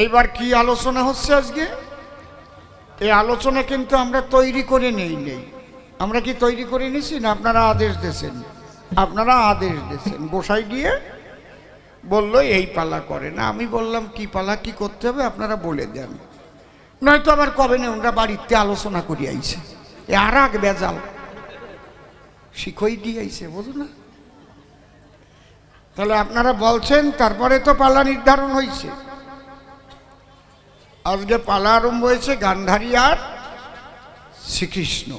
এইবার কি আলোচনা হচ্ছে আজকে? এই আলোচনা কিন্তু আমরা তৈরি করে নেই। আমরা কি তৈরি করে নিছি না আপনারা আদেশ দিয়েছেন? আপনারা আদেশ দিয়েছেন, গোসাই দিয়ে বললো এই পালা করে না। আমি বললাম কি পালা কি করতে হবে আপনারা বলে দেন, নয়তো আবার কবে না ওরা বাড়িতে আলোচনা করি আইছে। আর আগ বেজাল শিখই দিয়ে আইছে, বুঝো না? তাহলে আপনারা বলছেন, তারপরে তো পালা নির্ধারণ হয়েছে। আজকে পালা আরম্ভ হয়েছে গান্ধারী আর শ্রীকৃষ্ণ।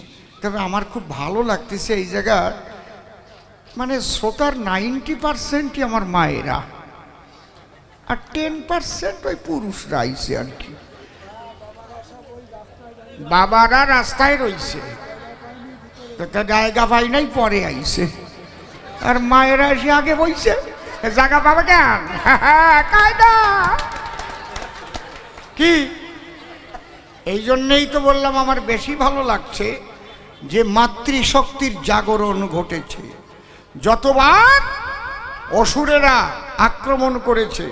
তবে আমার খুব ভালো লাগতেছে এই জায়গা, মানে শ্রোতার 90% আমার মায়েরা আর 10% ওই পুরুষরা আইছে আর কি। বাবারা রাস্তায় রইছে, জায়গা পাই নাই, পরে আইছে। আর মায়েরা এসে আগে বইছে, জায়গা পাবে কেন? কায়দা কি? এই জন্যেই তো বললাম আমার বেশি ভালো লাগছে যে মাতৃশক্তির জাগরণ ঘটেছে। যতবার অসুরেরা আক্রমণ করেছে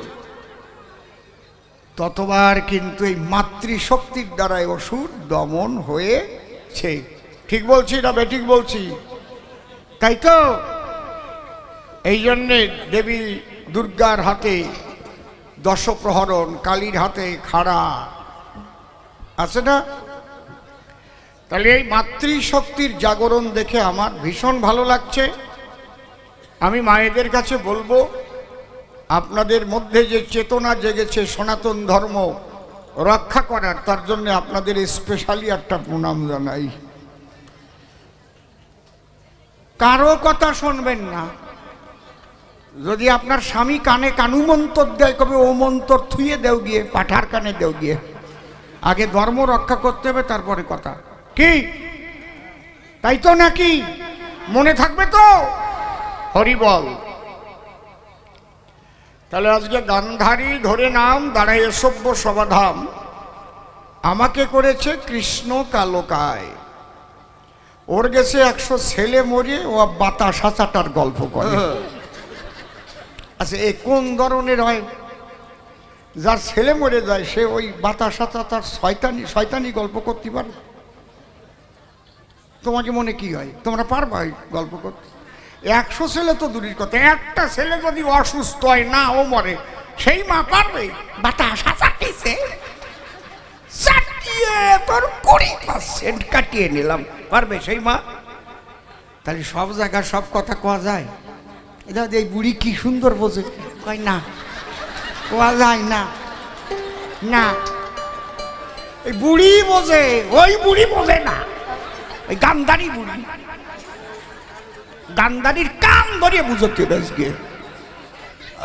ততবার কিন্তু এই মাতৃশক্তির দ্বারাই অসুর দমন হয়েছে। ঠিক বলছি না বেঠিক বলছি? তাই তো এই জন্যে দেবী দুর্গার হাতে দশপ্রহরণ, কালীর হাতে খাড়া আছে না? তাহলে এই মাতৃশক্তির জাগরণ দেখে আমার ভীষণ ভালো লাগছে। আমি মায়েদের কাছে বলবো, আপনাদের মধ্যে যে চেতনা জেগেছে সনাতন ধর্ম রক্ষা করার, তার জন্য আপনাদের স্পেশালি একটা প্রণাম জানাই। কারো কথা শুনবেন না। যদি আপনার স্বামী কানে কানু মন্তর দেয়, কবে ও মন্তর থুয়ে দেও গিয়ে, পাঠার কানে দেও গিয়ে। আগে ধর্ম রক্ষা করতে হবে, তারপরে কথা। কি তাই তো নাকি? মনে থাকবে তো? হরি বল। তাহলে আজকে গান্ধারী ধরে নাম দাঁড়ায় সভ্য সবাধাম, আমাকে করেছে কৃষ্ণ কালোকায়। ওর গেছে 100 ছেলে মরে, ও বাতাসা চাটার গল্প করে। আচ্ছা এ কোন ধরনের হয়? যার ছেলে মরে যায় সে ওই বাতাসা চাটার শয়তানি গল্প করতে পারে? তোমাকে মনে কি হয় তোমরা পারবা ওই গল্প করতে? 100 ছেলে তো দূরের কথা, একটা ছেলে যদি অসুস্থ হয় না ও মরে, সেই মা পারবে? বাতাসা চাটিছে, চাটিয়ে তোর 20% কাটিয়ে নিলাম, পারবে সেই মা? তাহলে সব জায়গায় সব কথা কোয়া যায়? এটা এই বুড়ি কি সুন্দর বোঝে, কয় না কোয়া যায় না। না, এই বুড়ি বোঝে, ওই বুড়ি বোঝে না, ওই গান্ধারী বুড়ি। গান্ধারীর কান ধরিয়ে বুঝতে আজকে,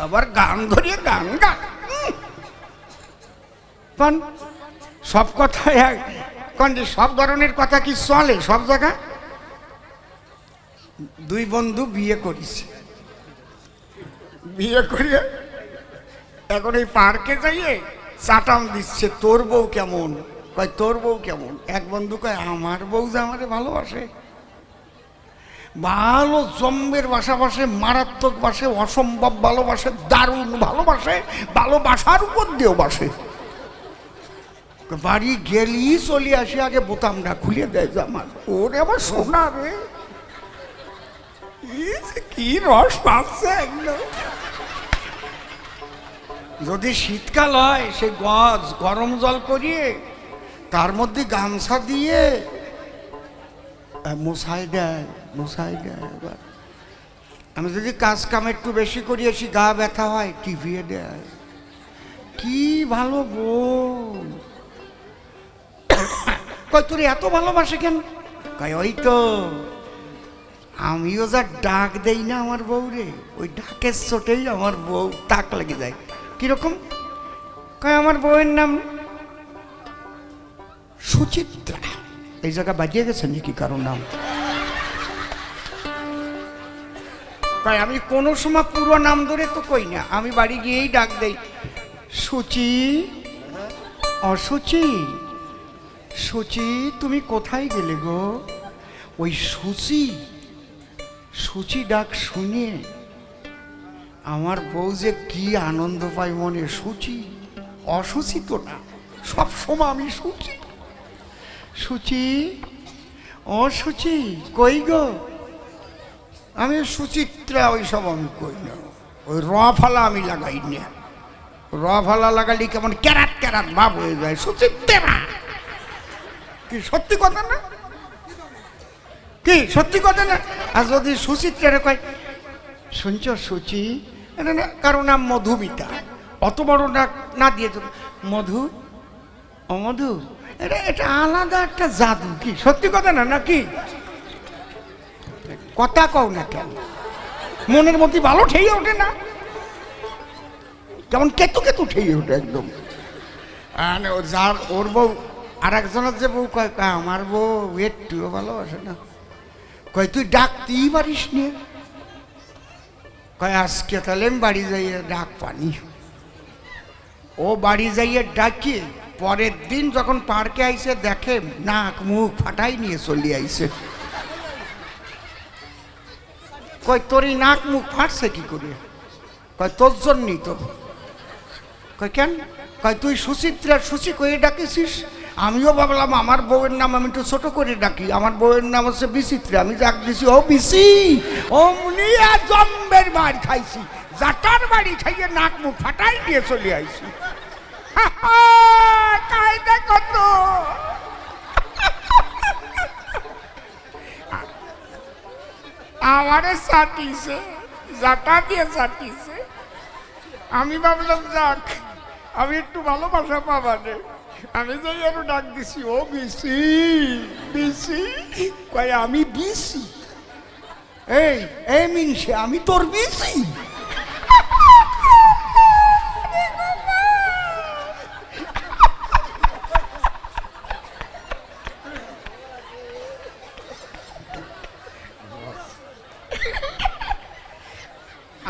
আবার গান ধরিয়ে গান গান। সব কথা কোন যে সব ধরনের কথা কি চলে সব জায়গা? দুই বন্ধু বিয়ে করেছে, বিয়ে করিয়ে এখন এই পার্কে যাইয়ে চাটাম দিচ্ছে, তোর বউ কেমন? কয় তোর বউ কেমন? এক বন্ধু কয় আমার বউ যে আমারে ভালোবাসে, ভালো জম্মের বাসাবাসে, মারাত্মক বাসে, অসম্ভব ভালোবাসে, দারুণ ভালোবাসে, ভালোবাসার উপর দিয়েও বাসে। বাড়ি গেলি চলে আসি, আগে বোতামটা খুলে দেয় জামার। ওরে আমার সোনা রে, কি রস পাচ্ছে একদম। যদি শীতকাল হয় সে গরম জল করিয়ে তার মধ্যে গামছা দিয়ে মশাই দেয়। আমি যদি কাজ কাম একটু বেশি করি আসি, গা ব্যথা হয়, টিভিয়ে দেয়। কি ভালো বউ! কই তোর এত ভালোবাসে কেন? কয় ওই তো আমিও যা ডাক দেই না আমার বউ রে, ওই ডাকের চোটেই আমার বউ তাক লেগে যায়। কিরকম? কয় আমার বউয়ের নাম সুচিত্রা। এই জায়গা বাজিয়ে গেছে নাকি কারো নাম? তাই আমি কোনো সময় পুরো নাম ধরে তো কই না, আমি বাড়ি গিয়েই ডাক দেই, সুচি, অসুচি, সুচি তুমি কোথায় গেলে গো? ওই সুচি ডাক শুনে আমার বউ যে কি আনন্দ পায় মনে। সুচি অসুচি তো না, সব সময় আমি সুচি। সুচি, ও সুচি, কই গো? আমি সুচিত্রা, ওই সব আমি কই না। ওই র ফালা আমি লাগাই না। র ফালা লাগালি কেমন ক্যারাট ক্যারাট ভাব হয়ে যায়। সুচিত্রা কি সত্যি কথা না? কি সত্যি কথা না? আর যদি সুচিত্রা কয়, শুনছ সুচি, এটা না কারো নাম মধুমিতা, অত বড় ডাক না দিয়ে মধু, ও মধু, এটা এটা আলাদা একটা জাদু। কি সত্যি কথা না নাকি? কথা কও না কেন? মনের মধ্যে ভালো ঠেয়ে ওঠে না? যেমন কেতু কেতু ঠেয়ে ওঠে একদম। যার ওর বউ আর একজনের যে বউ কয়, আমার বউ একটুও ভালোবাসে না। কয় তুই ডাকতেই পারিস নি? কয় আজকে তাহলে আমি বাড়ি যাইয়ে ডাক পানি। ও বাড়ি যাইয়ে ডাকে, পরের দিন যখন পার্কে আইসে দেখে নাক মুখ ফাটাই নিয়ে চলে আইসে। কয় তোর এই নাক মুখ ফাটছে কি করে? কয় তোর জন্যই তো। কয় কেন? কয় তুই সুচিত্রা সুচি করে ডাকেছিস। আমিও ভাবলাম আমার বউয়ের নাম আমি একটু ছোট করে ডাকি, আমার বউয়ের নাম হচ্ছে বিচিত্রা, আমি ডাক দিছি ও বিসি। অমনি জম্বের বাড়ি খাইছি, জাটার বাড়ি খাইয়ে নাক মুখ ফাটাই নিয়ে চলে আইছি। কায়দা কত! আমারে চাটিছে, জাটা দিয়ে চাটিছে। আমি ভাবলাম যাক আমি একটু ভালোবাসা পাবানে, আমি যাই আরো ডাক দিছি ও বিসি বিসি। কয় আমি বিসি? এই এই মিনসে আমি তোর বিসি?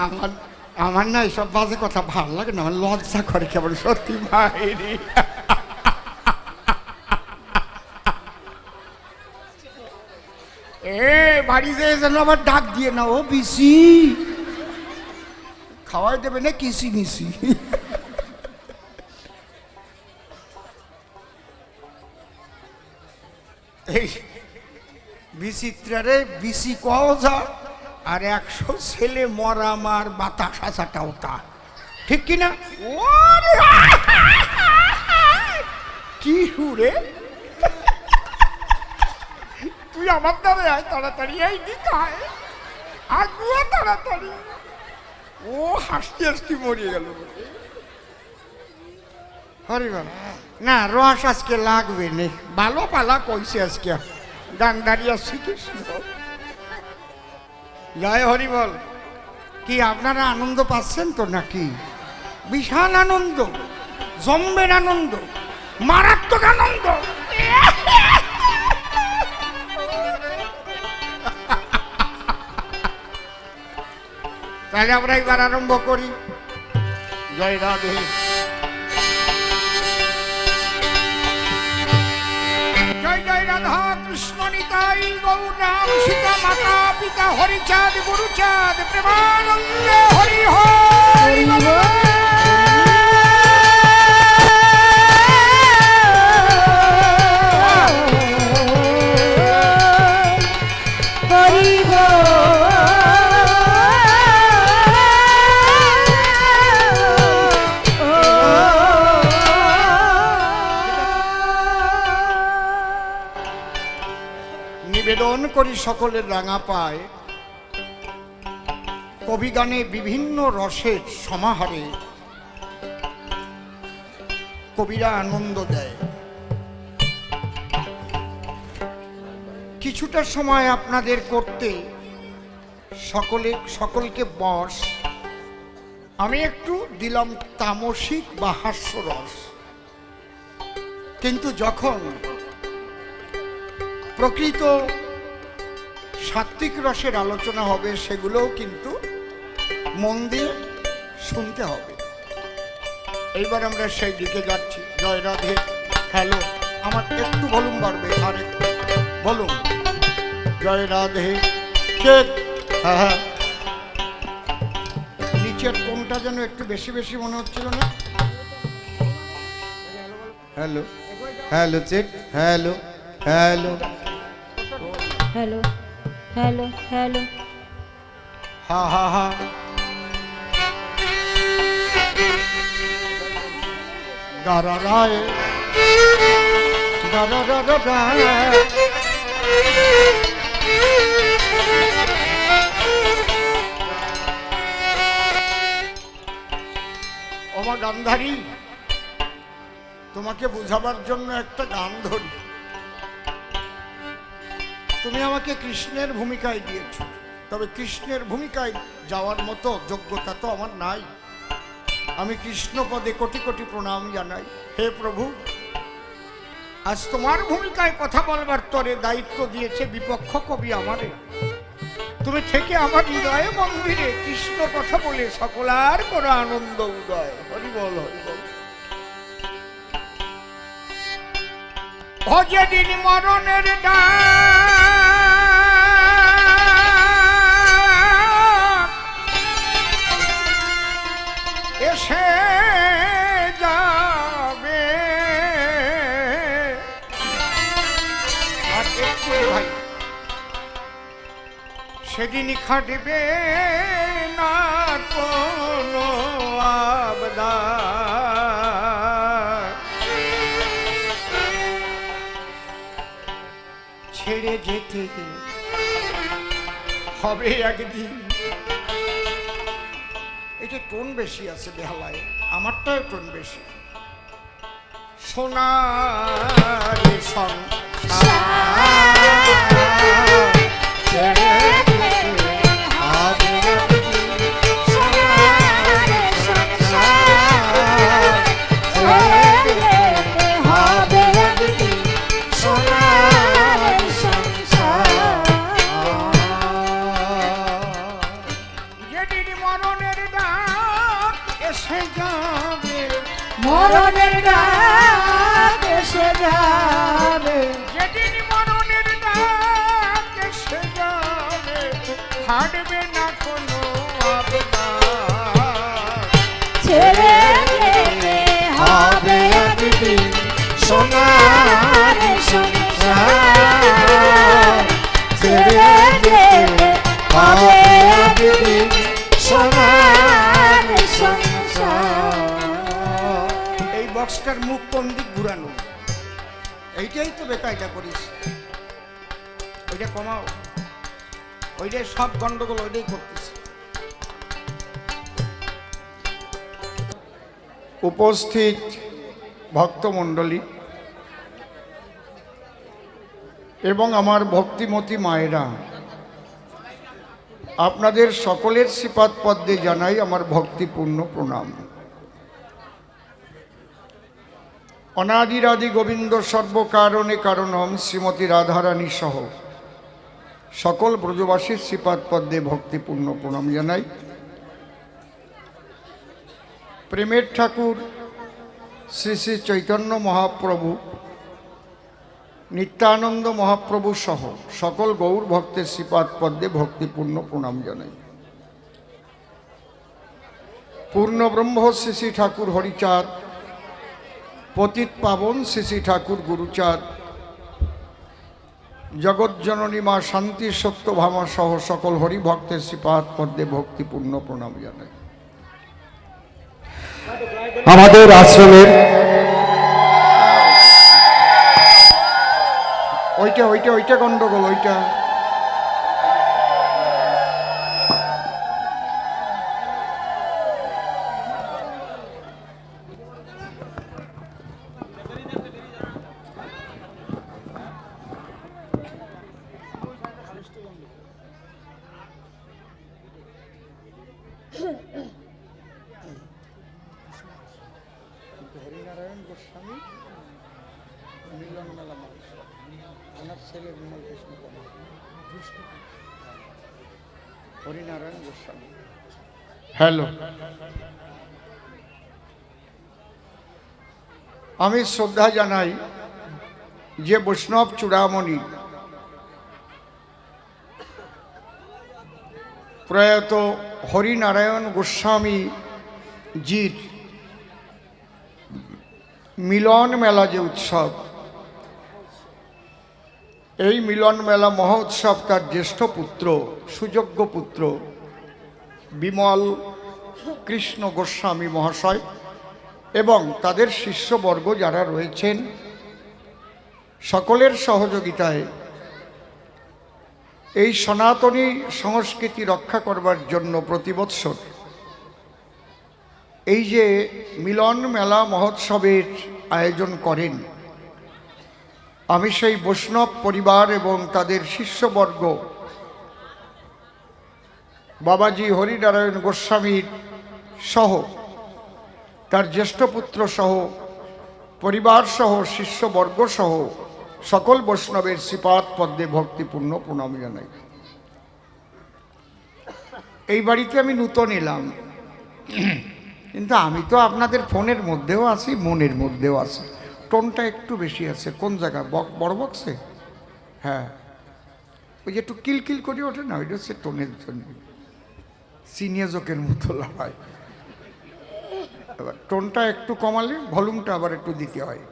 আমার আমার না এইসব বাজে কথা ভালো লাগে না, আমার লজ্জা করে কেমন সত্যি ভাইরি। এ বাড়ি যেয়ে যেন আবার ডাক দিয়ে না ও বিসি, খাওয়াই দেবে না কিসি মিসি। এই বিচিত্রারে বিসি কও যা, আর 100 ছেলে মরা মার বাতাস আসাটাও তা, ঠিক কিনা? কি হুরে, তুই আমার দ্বারে আয় তাড়াতাড়ি, এই দিকায় আগুয়া তাড়াতাড়ি। ও হাসতে হাসতে মরিয়ে গেল। হরিবল না, রস আজকে লাগবে নে, ভালো পালা কইছে আজকে, ডান্ডারিয়া শিখেছি। জয় হরিবল। কি আপনারা আনন্দ পাচ্ছেন তো নাকি? বিশাল আনন্দ, জম্বের আনন্দ, মারাত্মক আনন্দ। তাহলে আমরা এবার আরম্ভ করি। জয় রাধে। জয় জয় রাধা কৃষ্ণ নিতাই গৌর রাম সীতা মাতা পিতা হরিচাঁদ গুরুচাঁদ প্রেমানন্দে হরি হরি বল। নিবেদন করি সকলের রাঙা পায়, কবি গানে বিভিন্ন রসের সমাহারে কবিরা আনন্দ দেয়। কিছুটা সময় আপনাদের করতে সকলকে বস, আমি একটু দিলাম তামসিক বা হাস্যরস। কিন্তু যখন প্রকৃত সাত্ত্বিক রসের আলোচনা হবে সেগুলোও কিন্তু মন দিয়ে শুনতে হবে। এইবার আমরা সেই দিকে যাচ্ছি। জয় রাধে। হ্যালো, আমার একটু ভলিউম বাড়বে, আরে বলুন। জয় রাধে। চেক। হ্যাঁ হ্যাঁ, নিচের কোনটা যেন একটু বেশি বেশি মনে হচ্ছিল না? Hello hello check hello hello hello hello hello हा हा हा गारा राय गारा रा रा रा ওমা গান্ধারী তোমাকে বোঝাবার জন্য একটা গান ধরি। তুমি আমাকে কৃষ্ণের ভূমিকায় দিয়েছ, তবে কৃষ্ণের ভূমিকায় যাওয়ার মতো যোগ্যতা তো আমার নাই। আমি কৃষ্ণ পদে কোটি কোটি প্রণাম জানাই। হে প্রভু, আজ তোমার ভূমিকায় কথা বলবার তরে দায়িত্ব দিয়েছে বিপক্ষ কবি আমারে। তুমি থেকে আমার হৃদয়ে মন্দিরে কৃষ্ণ কথা বলে সকলার করো আনন্দ উদয়। হরি বল হরি বল। ও যেদিন মরণের ডাক এসে যাবে, আর একটু ভাই সেদিনই খাটবে না কোনো আবদার। ছেড়ে যেতে হবে একদিন। এটা টোন বেশি আছে বেহালায়, আমারটাও টোন বেশি। সোনার সংসার ছেড়ে যেতে হবে একদিন। সোনার সংসার ছেড়ে যেতে হবে একদিন। সোনার যেদিন মরণের ডাক এসে যাবে, মরণের ডাক এসে যাবে, যেদিন মরণের ডাক এসে যাবে, হাঁটবে না কোনো আবদার। ছেড়ে যেতে হবে একদিন সোনার সংসার। ছেড়ে যেতে হবে একদিন সোনার সংসার। এই বক্সটার মুখ কোন দিক ঘুরানো, এইটাই তো বেকায়দা করিস। ওইটা কমাও, ওইটাই সব গন্ডগোল ওইটাই করতেছে। উপস্থিত ভক্তমণ্ডলী এবং আমার ভক্তিমতী মায়েরা, আপনাদের সকলের শ্রীপাদ পদ্মে জানাই আমার ভক্তিপূর্ণ প্রণাম। অনাদিরাদি গোবিন্দ সর্বকারণে কারণম শ্রীমতী রাধারানী সহ সকল ব্রজবাসীর শ্রীপাদ পদ্মে ভক্তিপূর্ণ প্রণাম জানাই। প্রেমের ঠাকুর শ্রী শ্রী চৈতন্য মহাপ্রভু, নিত্যানন্দ মহাপ্রভু সহ সকল গৌর ভক্তের শ্রীপাদ পদ্মে ভক্তিপূর্ণ প্রণাম জানাই। পূর্ণ ব্রহ্ম শ্রী শ্রী ঠাকুর হরিচাঁদ, পতিত পাবন শ্রী শ্রী ঠাকুর গুরুচাঁদ, জগজ্জননী মা শান্তি সত্যভামা সহ সকল হরিভক্তের শ্রীপাদ পদ্মে ভক্তিপূর্ণ প্রণাম জানাই। আমাদের আশ্রমের ওইটা ওইটা ওইটা গন্ডগোল, ওইটা হরিনারায়ণ গোস্বামী মিলন মেলা মানুষ, ওনার ছেলে বিমল কৃষ্ণ হরিনারায়ণ গোস্বামী। হ্যালো, আমি শ্রদ্ধা জানাই যে বৈষ্ণব চূড়ামণি প্রয়াত হরিনারায়ণ গোস্বামী জির মিলন মেলা যে উৎসব, এই মিলন মেলা মহোৎসব তার জ্যেষ্ঠ পুত্র, সুযোগ্য পুত্র বিমল কৃষ্ণ গোস্বামী মহাশয় এবং তাদের শিষ্যবর্গ যারা রয়েছেন সকলের সহযোগিতায় এই সনাতনী সংস্কৃতি রক্ষা করবার জন্য প্রতি বৎসর এই যে মিলন মেলা মহোৎসবের আয়োজন করেন, আমি সেই বৈষ্ণব পরিবার এবং তাদের শিষ্যবর্গ বাবাজি হরিনারায়ণ গোস্বামীর সহ তার জ্যেষ্ঠ পুত্র সহ পরিবার সহ শিষ্যবর্গ সহ সকল বৈষ্ণবের শ্রীপাদ পদ্মে ভক্তিপূর্ণ প্রণাম জানাই। এই বাড়িতে আমি নূতন এলাম, কিন্তু আমি তো আপনাদের ফোনের মধ্যেও আছি, মনের মধ্যেও আছি। টোনটা একটু বেশি আছে। কোন জায়গা? বড় বক্সে? হ্যাঁ, ওই যে একটু কিলকিল করে ওঠে না, ওইটা হচ্ছে টোনের জন্য, সিনিয়জকের মতো হয়। এবার টোনটা একটু কমালে ভলিউমটা আবার একটু দিতে হয়।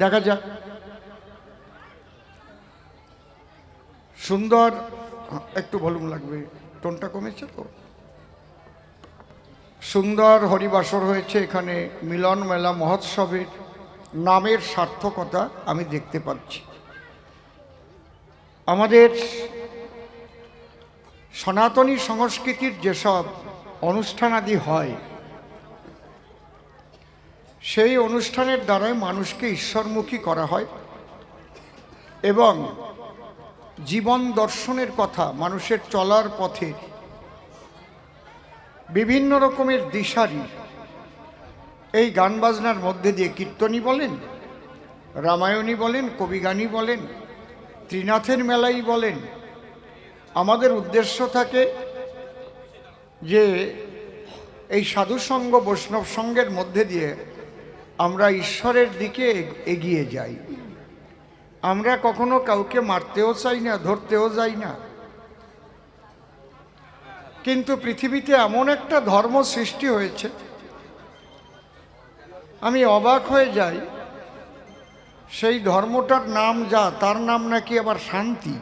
দেখা যাক। সুন্দর, একটু ভলিউম লাগবে, টোনটা কমেছে তো। সুন্দর হরিবাসর হয়েছে এখানে। মিলন মেলা মহোৎসবের নামের সার্থকতা আমি দেখতে পাচ্ছি। আমাদের সনাতনী সংস্কৃতির যেসব অনুষ্ঠানাদি হয়, সেই অনুষ্ঠানের দ্বারাই মানুষকে ঈশ্বরমুখী করা হয় এবং জীবন দর্শনের কথা, মানুষের চলার পথে বিভিন্ন রকমের দিশারি এই গান বাজনার মধ্যে দিয়ে, কীর্তনী বলেন, রামায়ণী বলেন, কবিগানী বলেন, ত্রিনাথের মেলাই বলেন, আমাদের উদ্দেশ্য থাকে যে এই সাধুসঙ্গ বৈষ্ণব সঙ্গের মধ্যে দিয়ে আমরা ঈশ্বরের দিকে এগিয়ে যাই। আমরা কখনো কাউকে মারতেও চাই না, ধরতেও যাই না, কিন্তু পৃথিবীতে এমন একটা ধর্ম সৃষ্টি হয়েছে, আমি অবাক হয়ে যাই। সেই ধর্মটার নাম যা, তার নাম নাকি আবার শান্তি।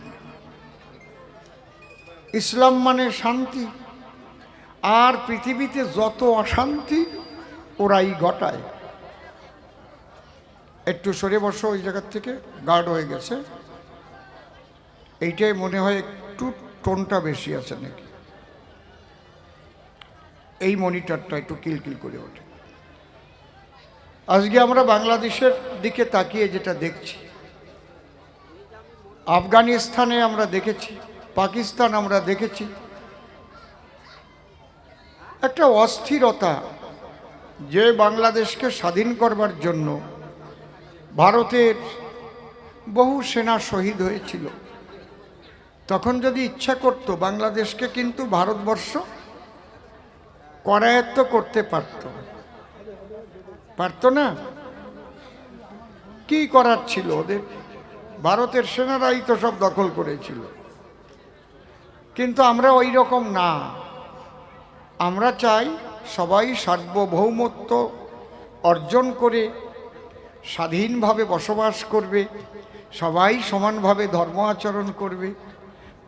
ইসলাম মানে শান্তি, আর পৃথিবীতে যত অশান্তি ওরাই ঘটায়। একটু সরে বসো ওই জায়গার থেকে, গার্ড হয়ে গেছে। এইটাই মনে হয় একটু টোনটা বেশি আছে নাকি, এই মনিটরটা একটু কিলকিল করে ওঠে। আজকে আমরা বাংলাদেশের দিকে তাকিয়ে যেটা দেখছি, আফগানিস্তানে আমরা দেখেছি, পাকিস্তান আমরা দেখেছি, একটা অস্থিরতা, যে বাংলাদেশকে স্বাধীন করবার জন্য ভারতের বহু সেনা শহীদ হয়েছিল। তখন যদি ইচ্ছা করত বাংলাদেশকে কিন্তু ভারতবর্ষ করায়ত্ত করতে পারত না। কি করার ছিল ওদের? ভারতের সেনারাই তো সব দখল করেছিল। কিন্তু আমরা ওই রকম না। আমরা চাই সবাই সার্বভৌমত্ব অর্জন করে স্বাধীনভাবে বসবাস করবে, সবাই সমানভাবে ধর্ম আচরণ করবে,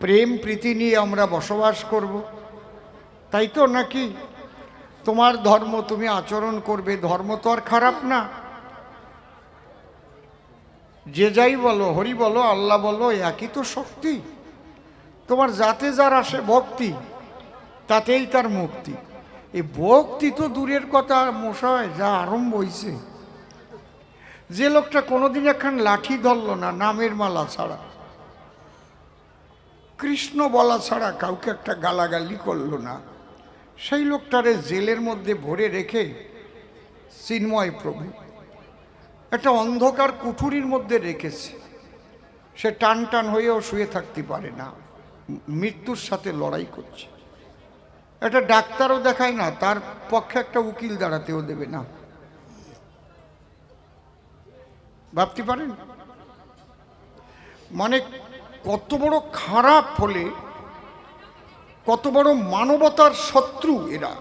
প্রেম প্রীতি নিয়ে আমরা বসবাস করব, তাই তো? নাকি তোমার ধর্ম তুমি আচরণ করবে, ধর্ম তো আর খারাপ না। যে যাই বলো, হরি বলো, আল্লাহ বলো, একই তো শক্তি। তোমার যাতে যার আসে ভক্তি, তাতেই তার মুক্তি। এই ভক্তি তো দূরের কথা মশায়, যা আরম্ভ হয়েছে। যে লোকটা কোনোদিন একখান লাঠি ধরল না, নামের মালা ছাড়া, কৃষ্ণ বলা ছাড়া কাউকে একটা গালাগালি করলো না, সেই লোকটারে জেলের মধ্যে ভরে রেখে চিন্ময় প্রভু একটা অন্ধকার কুঠুরির মধ্যে রেখেছে। সে টান টান হয়েও শুয়ে থাকতে পারে না, মৃত্যুর সাথে লড়াই করছে। একটা ডাক্তারও দেখায় না, তার পক্ষে একটা উকিল দাঁড়াতেও দেবে না। ভাবতে পারেন মানে কত বড় খারাপ হলে, কত বড় মানবতার শত্রু এরা।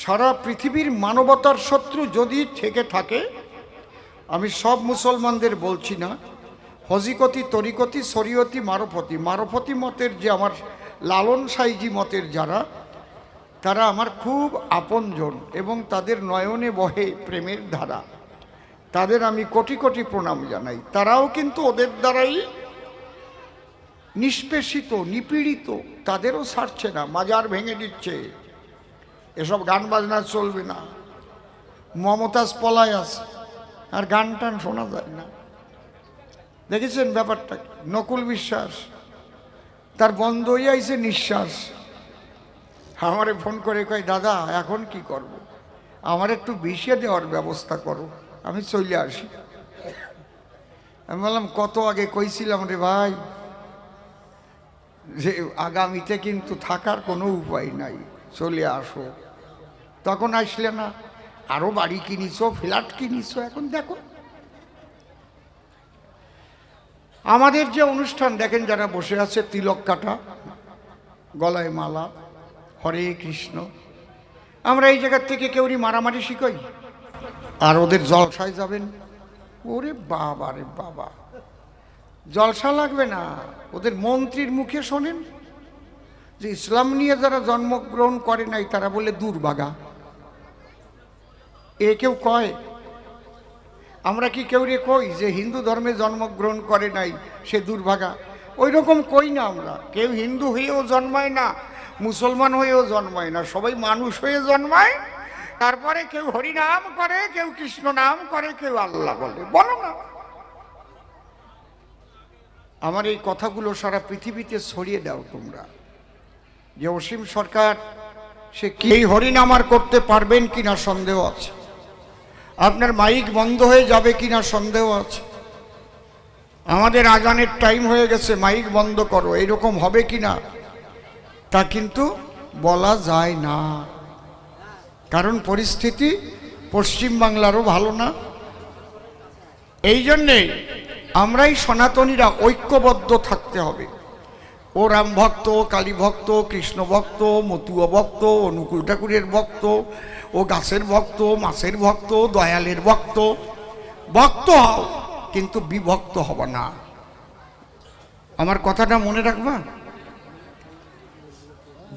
সারা পৃথিবীর মানবতার শত্রু যদি থেকে থাকে, আমি সব মুসলমানদের বলছি না, হজিকতি, তরিকতি, শরীয়তি, মারফতি, মারফতি মতের যে আমার লালন সাইজি মতের যারা, তারা আমার খুব আপনজন এবং তাদের নয়নে বহে প্রেমের ধারা। তাদের আমি কোটি কোটি প্রণাম জানাই। তারাও কিন্তু ওদের দ্বারাই নিষ্পেষিত, নিপীড়িত, তাদেরও ছাড়ছে না, মাজার ভেঙে দিচ্ছে। এসব গান বাজনা চলবে না। মমতাজ পলায় আছে, আর গান টান শোনা যায় না। দেখেছেন ব্যাপারটা? নকুল বিশ্বাস তার বন্ধ হয়ে আইছে নিঃশ্বাস। আমারে ফোন করে কয়, দাদা এখন কি করব, আমার একটু বিষিয়ে দেওয়ার ব্যবস্থা করো, আমি চলে আসি। আমি বললাম, কত আগে কইছিলাম রে ভাই যে আগামীতে কিন্তু থাকার কোনো উপায় নাই, চলে আসো। তখন আসলে না, আরো বাড়ি কিনিছো, ফ্ল্যাট কিনিছো, এখন দেখো। আমাদের যে অনুষ্ঠান দেখেন, যারা বসে আছে তিলক কাটা, গলায় মালা, হরে কৃষ্ণ, আমরা এই জায়গার থেকে কেউরি মারামারি শিখাই। আর ওদের জলসায় যাবেন, ওরে বাবা রে বাবা, জলসা লাগবে না। ওদের মন্ত্রীর মুখে শোনেন যে ইসলাম নিয়ে যারা জন্মগ্রহণ করে নাই তারা বলে দুর্ভাগা। এ কেউ কয়? আমরা কি কেউ রে কই যে হিন্দু ধর্মে জন্মগ্রহণ করে নাই সে দুর্ভাগা? ওই রকম কই না আমরা। কেউ হিন্দু হয়েও জন্মায় না, মুসলমান হয়েও জন্মায় না, সবাই মানুষ হয়ে জন্মায়। তারপরে কেউ হরি নাম করে, কেউ কৃষ্ণ নাম করে, কেউ আল্লাহ বলে। বলো না, আমার এই কথাগুলো সারা পৃথিবীতে ছড়িয়ে দাও তোমরা, যে অসীম সরকার সে কি এই হরিনাম আর করতে পারবেন কিনা সন্দেহ আছে। আপনার মাইক বন্ধ হয়ে যাবে কিনা সন্দেহ আছে। আমাদের আজানের টাইম হয়ে গেছে, মাইক বন্ধ করো, এইরকম হবে কিনা তা কিন্তু বলা যায় না। কারণ পরিস্থিতি পশ্চিমবাংলারও ভালো না। এই জন্যে আমরাই সনাতনীরা ঐক্যবদ্ধ থাকতে হবে। ও রাম ভক্ত, কালী ভক্ত, কৃষ্ণ ভক্ত, মতুয়া ভক্ত, অনুকূল ঠাকুরের ভক্ত, ও গাছের ভক্ত, মাছের ভক্ত, দয়ালের ভক্ত, ভক্ত হও, কিন্তু বিভক্ত হব না। আমার কথাটা মনে রাখবা।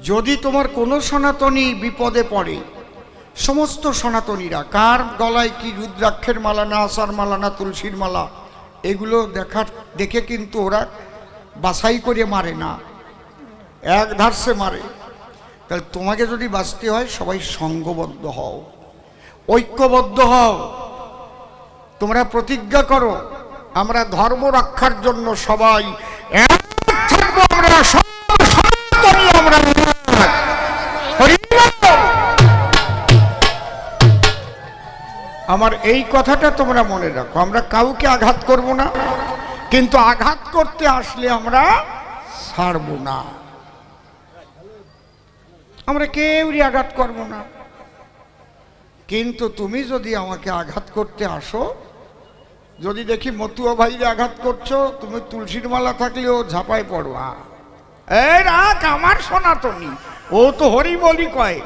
যদি তোমার কোনো সনাতনী বিপদে পড়ে, সমস্ত সনাতনীরা কার গলায় কি রুদ্রাক্ষের মালা, না আসার মালা, না তুলসীর মালা, এগুলো দেখে কিন্তু ওরা বাছাই করে মারে না, এক ধারসে মারে। তাহলে তোমাকে যদি বাঁচতে হয় সবাই সঙ্গবদ্ধ হও, ঐক্যবদ্ধ হও। তোমরা প্রতিজ্ঞা করো, আমরা ধর্ম রক্ষার জন্য সবাই এক থাকবো। আমরা সনাতনী, আমরা আমার এই কথাটা তোমরা মনে রাখো। আমরা কাউকে আঘাত করব না, কিন্তু আঘাত করতে আসলে আমরা ছাড়ব না। আমরা কেউই আঘাত করব না। কিন্তু তুমি যদি আমাকে আঘাত করতে আসো, যদি দেখি মতুয়া ভাইরে আঘাত করছো, তুমি তুলসীর মালা থাকলেও ঝাঁপায় পড়বা, এই রাখ আমার সনাতনী, ও তো হরি বলি কয়,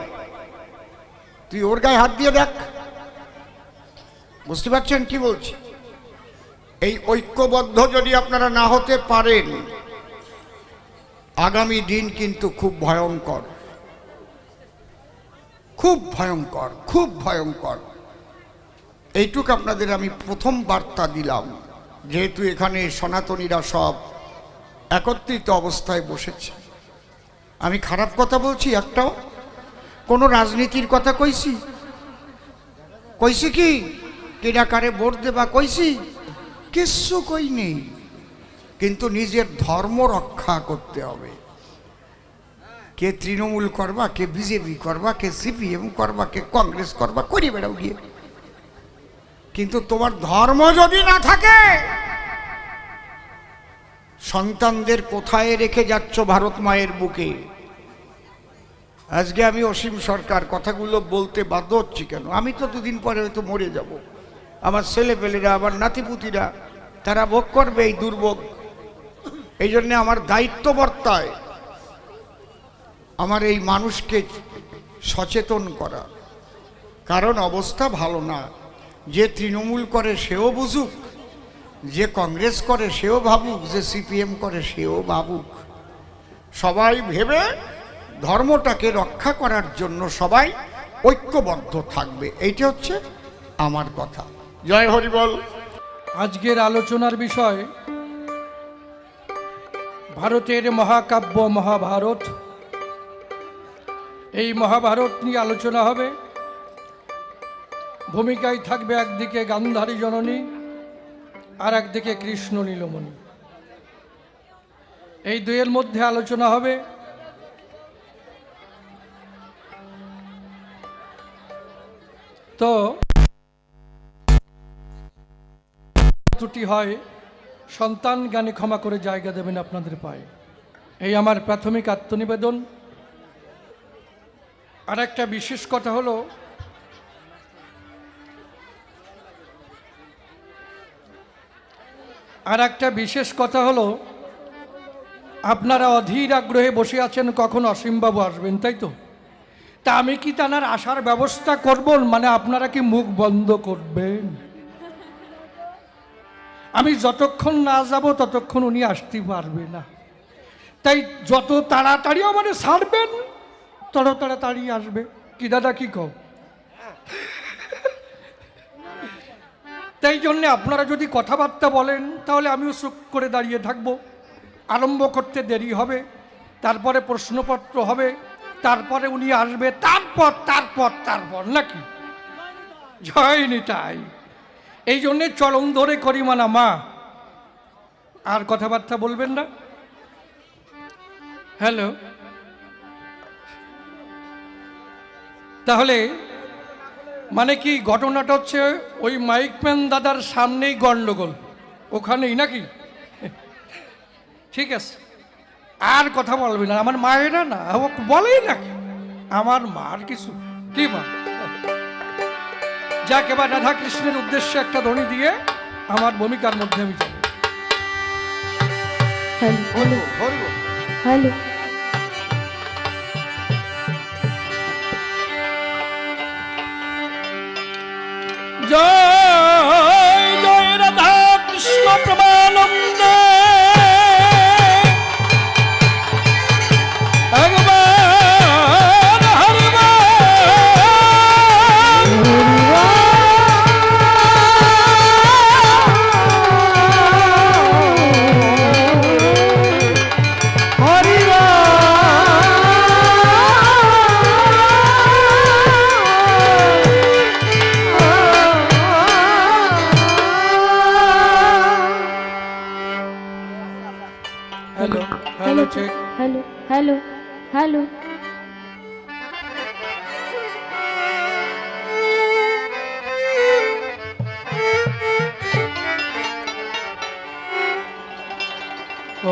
তুই ওর গায়ে হাত দিয়ে দেখ। বুঝতে পারছেন কি বলছি? এই ঐক্যবদ্ধ যদি আপনারা না হতে পারেন, আগামী দিন কিন্তু খুব ভয়ঙ্কর, খুব ভয়ঙ্কর, খুব ভয়ঙ্কর। এইটুক আপনাদের আমি প্রথম বার্তা দিলাম, যেহেতু এখানে সনাতনীরা সব একত্রিত অবস্থায় বসেছে। আমি খারাপ কথা বলছি একটাও? কোনো রাজনীতির কথা কইছি? কইছি কি কেডা কারে ভোট দেবা কইছি? কিচ্ছু কই নেই। কিন্তু নিজের ধর্ম রক্ষা করতে হবে। কে তৃণমূল করবা, কে বিজেপি করবা, কে সিপিএম করবা, কে কংগ্রেস করবা, করি বেড়াও গিয়ে। কিন্তু তোমার ধর্ম যদি না থাকে, সন্তানদের কোথায় রেখে যাচ্ছ ভারত মায়ের বুকে? আজকে আমি অসীম সরকার কথাগুলো বলতে বাধ্য হচ্ছি কেন? আমি তো দুদিন পরে হয়তো মরে যাব। আমার ছেলেপেলেরা, আমার নাতিপুতিরা, তারা ভোগ করবে এই দুর্ভোগ। এই জন্যে আমার দায়িত্ব বর্তায় আমার এই মানুষকে সচেতন করা, কারণ অবস্থা ভালো না। যে তৃণমূল করে সেও বুঝুক, যে কংগ্রেস করে সেও ভাবুক, যে সিপিএম করে সেও ভাবুক। সবাই ভেবে ধর্মটাকে রক্ষা করার জন্য সবাই ঐক্যবদ্ধ থাকবে, এইটা হচ্ছে আমার কথা। জয় হরি বল। আজকের আলোচনার বিষয় ভারতের মহাকাব্য মহাভারত। এই মহাভারত নিয়ে আলোচনা হবে। ভূমিকায় থাকবে একদিকে গান্ধারী জননী আর একদিকে কৃষ্ণ নীলমণি। এই দুয়ের মধ্যে আলোচনা হবে। তো ত্রুটি হয় সন্তান জ্ঞানে ক্ষমা করে জায়গা দেবেন আপনাদের পায়ে, এই আমার প্রাথমিক আত্মনিবেদন। আর একটা বিশেষ কথা হলো, আপনারা অধীর আগ্রহে বসে আছেন কখন অসীমবাবু আসবেন, তাই তো? তা আমি কি তার আসার ব্যবস্থা করব, মানে আপনারা কি মুখ বন্ধ করবেন? আমি যতক্ষণ না যাব ততক্ষণ উনি আসতে পারবে না। তাই যত তাড়াতাড়ি মানে ছাড়বেন তত তাড়াতাড়ি আসবে। কি দাদা, কি কও? তাই জন্যে আপনারা যদি কথাবার্তা বলেন তাহলে আমিও চুপ করে দাঁড়িয়ে থাকব। আরম্ভ করতে দেরি হবে, তারপরে প্রশ্নপত্র হবে, তারপরে উনি আসবে, তারপর নাকি? জয় নিতাই। এই জন্যে চরম ধরে করি মানা মা। আর কথাবার্তা বলবেন না? হ্যালো। তাহলে মানে কি ঘটনাটা হচ্ছে, ওই মাইকম্যান দাদার সামনেই গন্ডগোল, ওখানেই নাকি? ঠিক আছে, আর কথা বলবে না। আমার মায়েরা না বলেই নাকি আমার মার কিছু কি মা। যাকে এবার রাধা কৃষ্ণের উদ্দেশ্যে একটা ধ্বনি দিয়ে আমার ভূমিকার মধ্যে আমি যাবো। Hello hello. জয় জয় রাধা কৃষ্ণ প্রমানন্দে। Hello hello hello.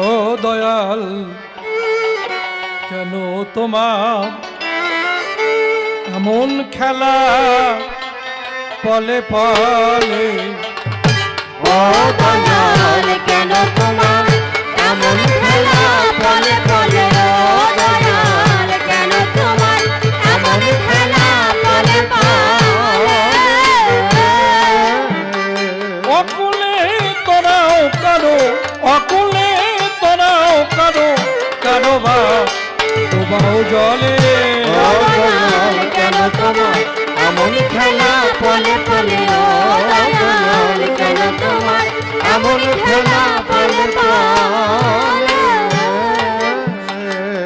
ও দয়াল, কেন তোমার এমন খেলা পলে পলে? ও দয়াল, কেন তোমার এমন খেলা পলে পলে? ও দয়াল, কেন তোমার এমন খেলা পলে পলে? অকুলে তোরাও কারো, অকুলে তোরাও কারো, কারো বা ডোবাও জলে। ও দয়াল, কেন তোমার এমন খেলা পলে পলে? ও দয়াল, কেন তোমার এমন খেলা পলে পলে?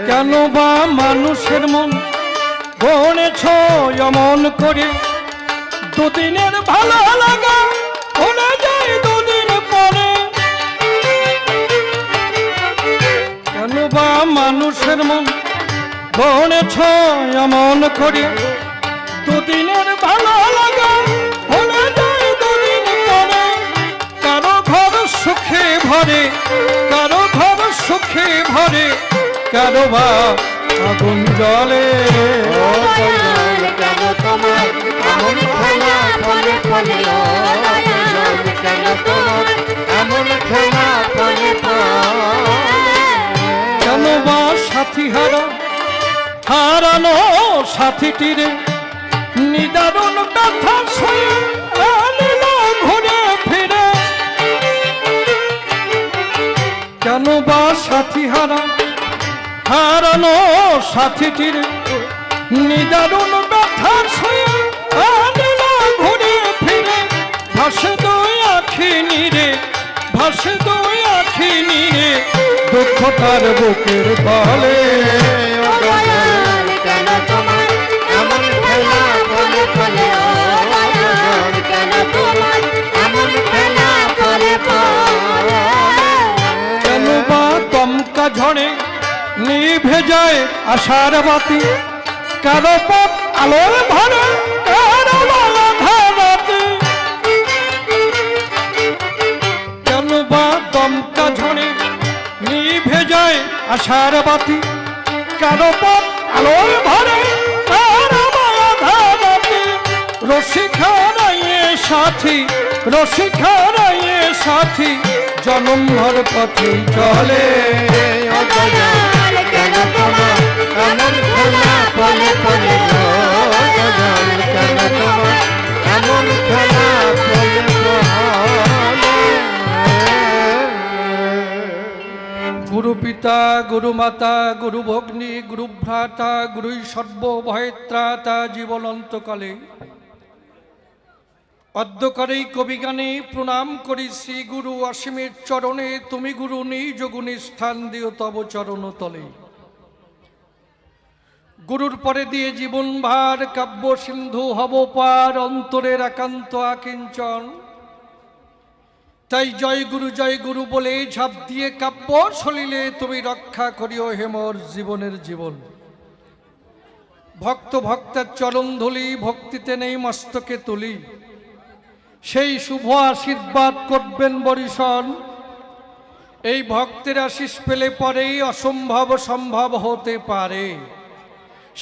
কেন বা মানুষের মন গড়েছ এমন করে? দুদিনের ভালো লাগা ভুলে যায় দুদিন পরে। কেন বা মানুষের মন গড়েছ এমন করে? দুদিনের ভালো লাগা ভুলে যায় দুদিন পরে। কারো ঘর সুখে ভরে, কারো ঘর সুখে ভরে, কারো বা আগুন জলে। ও দয়াল, কেন তোমার এমন খেলা পলে পলে? ও দয়াল, কেন তোমার এমন খেলা পলে পলে? কেন বা সাথী হারা, হারানো সাথীটিরে নিদারুণ ব্যথা সয়ে আনিল ঘুরে ফিরে, কেন বা সাথী হারানো সাথীটির নিদারুণ ব্যথা সয়ে আনিল ঘুরে ফিরে, ভাসে দুই আখি নিরে, ভাসে দুই আখি নিরে, দুঃখ তার বুকের তলে। ও দয়াল কেন তোমার এমন খেলা পলে পলে, ও দয়াল কেন তোমার এমন খেলা পলে পলে। কেন বা দমকা ঝড়ে নিভে যায় আশার বাতি, কারো পথ আলোর ভরে কারো বাধা রাতে। কেন বা দমকা ঝড়ে নিভে যায় আশার বাতি, কারো পথ আলোর ভরে কারো বাধা রাতে। রসিখারাইয়ে সাথী, রসিখারাইয়ে সাথী, জনমভর পথে চলে। ও দয়াল কেন তোমার এমন খেলা পলে পলে, ও দয়াল কেন তোমার এমন খেলা পলে পলে। গুরু পিতা গুরু মাতা গুরু ভগ্নী গুরু ভ্রাতা গুরুই সর্বভয়ত্রাতা জীবন অন্তকালে অদ্যকারেই কবিগানে প্রণাম করি শ্রী গুরু অসীমের চরণে। তুমি গুরু নিজ গুণে স্থান দিও তব চরণ তলে। গুরুর পরে দিয়ে জীবন ভার কাব্য সিন্ধু হব পার, অন্তরের একান্ত আকিঞ্চন। তাই জয় গুরু বলে ঝাঁপ দিয়ে কাব্য সলিলে তুমি রক্ষা করিও হেমর জীবনের জীবন। ভক্ত ভক্তের চরণ ধুলি, ভক্তিতে নেই মস্তকে তুলি, সেই শুভ আশীর্বাদ করবেন বরিশন। এই ভক্তের আশিস পেলে পরেই অসম্ভব সম্ভব হতে পারে।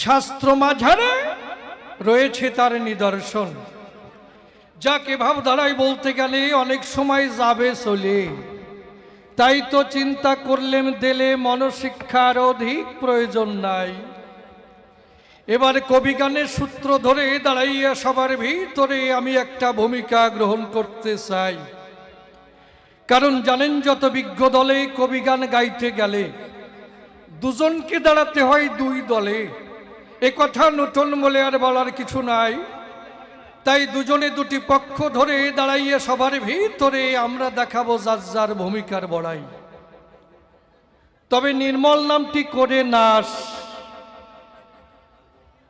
শাস্ত্র মাঝারে রয়েছে তার নিদর্শন, যাকে ভাবধারায় বলতে গেলে অনেক সময় যাবে চলে। তাই তো চিন্তা করলেন দিলে মনশিক্ষার অধিক প্রয়োজন নাই। এবার কবিগানের সূত্র ধরে দাঁড়াইয়া সবার ভিতরে আমি একটা ভূমিকা গ্রহণ করতে চাই। কারণ জানেন যত বিজ্ঞ দলে কবিগান গাইতে গেলে দুজনকে দাঁড়াতে হয় দুই দলে। এ কথা নতুন বলে আর বলার কিছু নাই। তাই দুজনে দুটি পক্ষ ধরে দাঁড়াইয়া সবার ভিতরে আমরা দেখাবো যার যার ভূমিকার বড়াই। তবে নির্মল নামটি করে নাশ,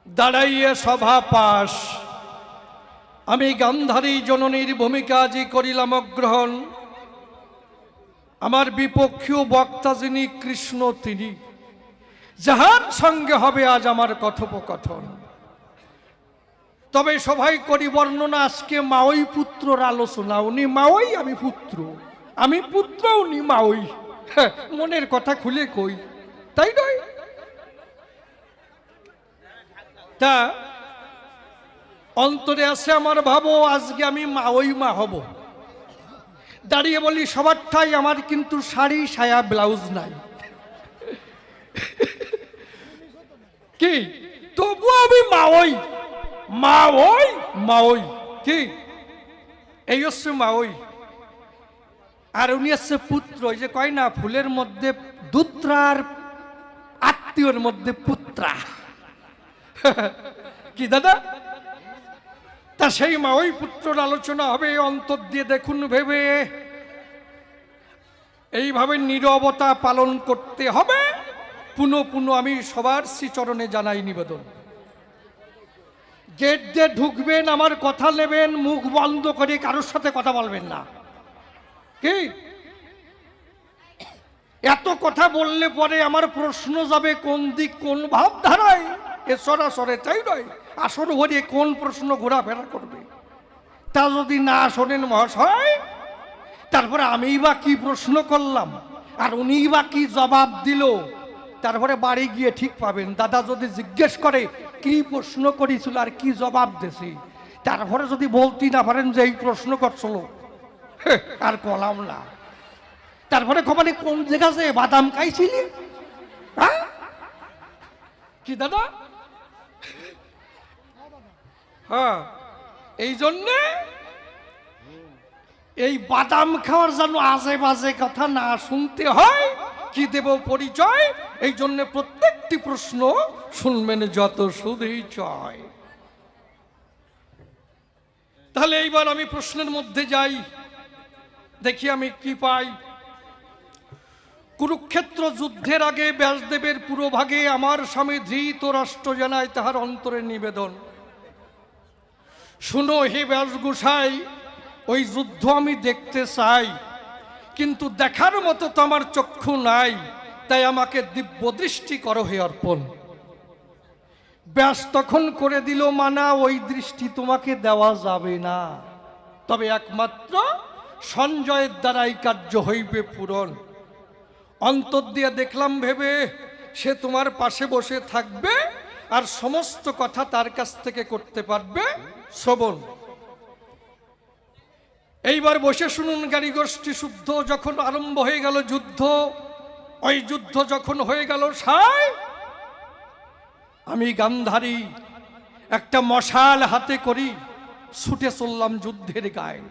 দাঁড়াইয়া সভা পাশ। আমি গান্ধারী জননীর ভূমিকা আজি করিলাম গ্রহণ। আমার বিপক্ষীয় বক্তা যিনি কৃষ্ণ, তিনি যাহার সঙ্গে হবে আজ আমার কথোপকথন। তবে সবাই করি বর্ণনা আজকে মাওই পুত্রর আলোচনা। উনি মাওই, আমি পুত্র, আমি পুত্র, উনি মাওই। মনের কথা খুলে কই, তাই নয়? তা অন্তরে আছে আমার ভাবো আজকে আমি মাওই মা হব। দাঁড়িয়ে বলি সবারটাই, আমার কিন্তু শাড়ি সায়া ব্লাউজ নাই। কি তবু আমি মাওই, মাওই মাওই। কি এই হচ্ছে মাওই। আর উনি হচ্ছে পুত্র। ওই যে কয় না ফুলের মধ্যে দুত্রার আত্মীয়র মধ্যে পুত্রা। কি দাদা? তা সেই মাওই পুত্রর আলোচনা হবে। অন্তর দিয়ে দেখুন ভেবে, এইভাবে নীরবতা পালন করতে হবে। পুনঃ পুনঃ আমি সবার শ্রীচরণে জানাই নিবেদন। গেট দিয়ে ঢুকবেন, আমার কথা নেবেন, মুখ বন্ধ করে কারোর সাথে কথা বলবেন না। কি এত কথা বললে পরে আমার প্রশ্ন যাবে কোন দিক, কোন ভাবধারায়? এ সরাসরি তাই নয়, আসর ভরিয়ে কোন প্রশ্ন ঘোরাফেরা করবে তা যদি না শোনেন মহাশয়, তারপরে আমি বা কি প্রশ্ন করলাম আর উনি বা কি জবাব দিল, তারপরে বাড়ি গিয়ে ঠিক পাবেন। দাদা যদি জিজ্ঞেস করে কি প্রশ্ন করেছিল আর কি জবাব দিয়েছি, তারপরে যদি বলতে না পারেন যে এই প্রশ্ন করছিল, আর কলাম না। তারপরে খবরে কোন জায়গাতে বাদাম খাইছিলি? কি দাদা? হ্যাঁ, এই জন্যে এই বাদাম খাওয়ার জন্য আজে বাজে কথা না শুনতে হয়। কি দেব পরিচয়? এই জন্য প্রত্যেকটি প্রশ্ন শুনবেন যত শুধুই চয়। তাহলে এইবার আমি প্রশ্নের মধ্যে যাই, দেখি আমি কি পাই। কুরুক্ষেত্র যুদ্ধের আগে ব্যাসদেবের পুরোভাগে আমার স্বামী ধৃতরাষ্ট্র জানায় তাহার অন্তরের নিবেদন। শুনো হে ব্যাস গোসাই, ওই যুদ্ধ আমি দেখতে চাই, কিন্তু দেখার মতো তো আমার চক্ষু নাই, তাই আমাকে দিব্য দৃষ্টি করো হে অর্পণ। ব্যাস তখন করে দিল মানা, ওই দৃষ্টি তোমাকে দেওয়া যাবে না, তবে একমাত্র সঞ্জয়ের দ্বারাই কার্য হইবে পূরণ। অন্তর দিয়ে দেখলাম ভেবে, সে তোমার পাশে বসে থাকবে আর সমস্ত কথা তার কাছ থেকে করতে পারবে শ্রবণ। এইবার বসে শুনুন গাড়ি গোষ্ঠী শুদ্ধ। যখন আরম্ভ হয়ে গেল যুদ্ধ, ওই যুদ্ধ যখন হয়ে গেল সায়, আমি গান্ধারী একটা মশাল হাতে করি ছুটে চললাম যুদ্ধের গায়ে।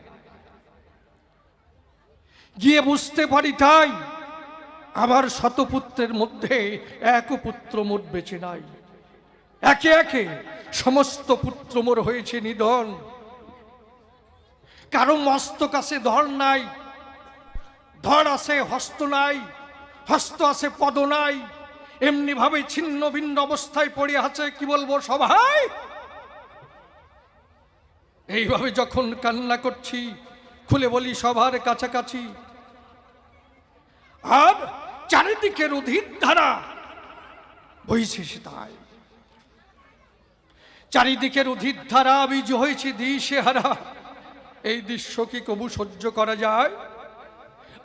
গিয়ে বুঝতে পারি তাই আমার শতপুত্রের মধ্যে এক পুত্র মোর বেঁচে নাই। একে একে সমস্ত পুত্র মোর হয়েছে নিধন। কারো মস্তক আছে, ধর নাই, ধর আছে, হস্ত নাই, হস্ত আছে, পদ নাই, এমনি ভাবে ছিন্ন ভিন্ন অবস্থায় পড়ে আছে। কি বলবো সবাই? এইভাবে যখন কান্না করছি, খুলে বলি সবার কাছাকাছি, আর চারিদিকে রুধির ধারা বইছে সে তাই। চারিদিকে রুধির ধারা, বীজ হয়েছে দিশে হারা। এই দৃশ্য কি কবু সহ্য করা যায়?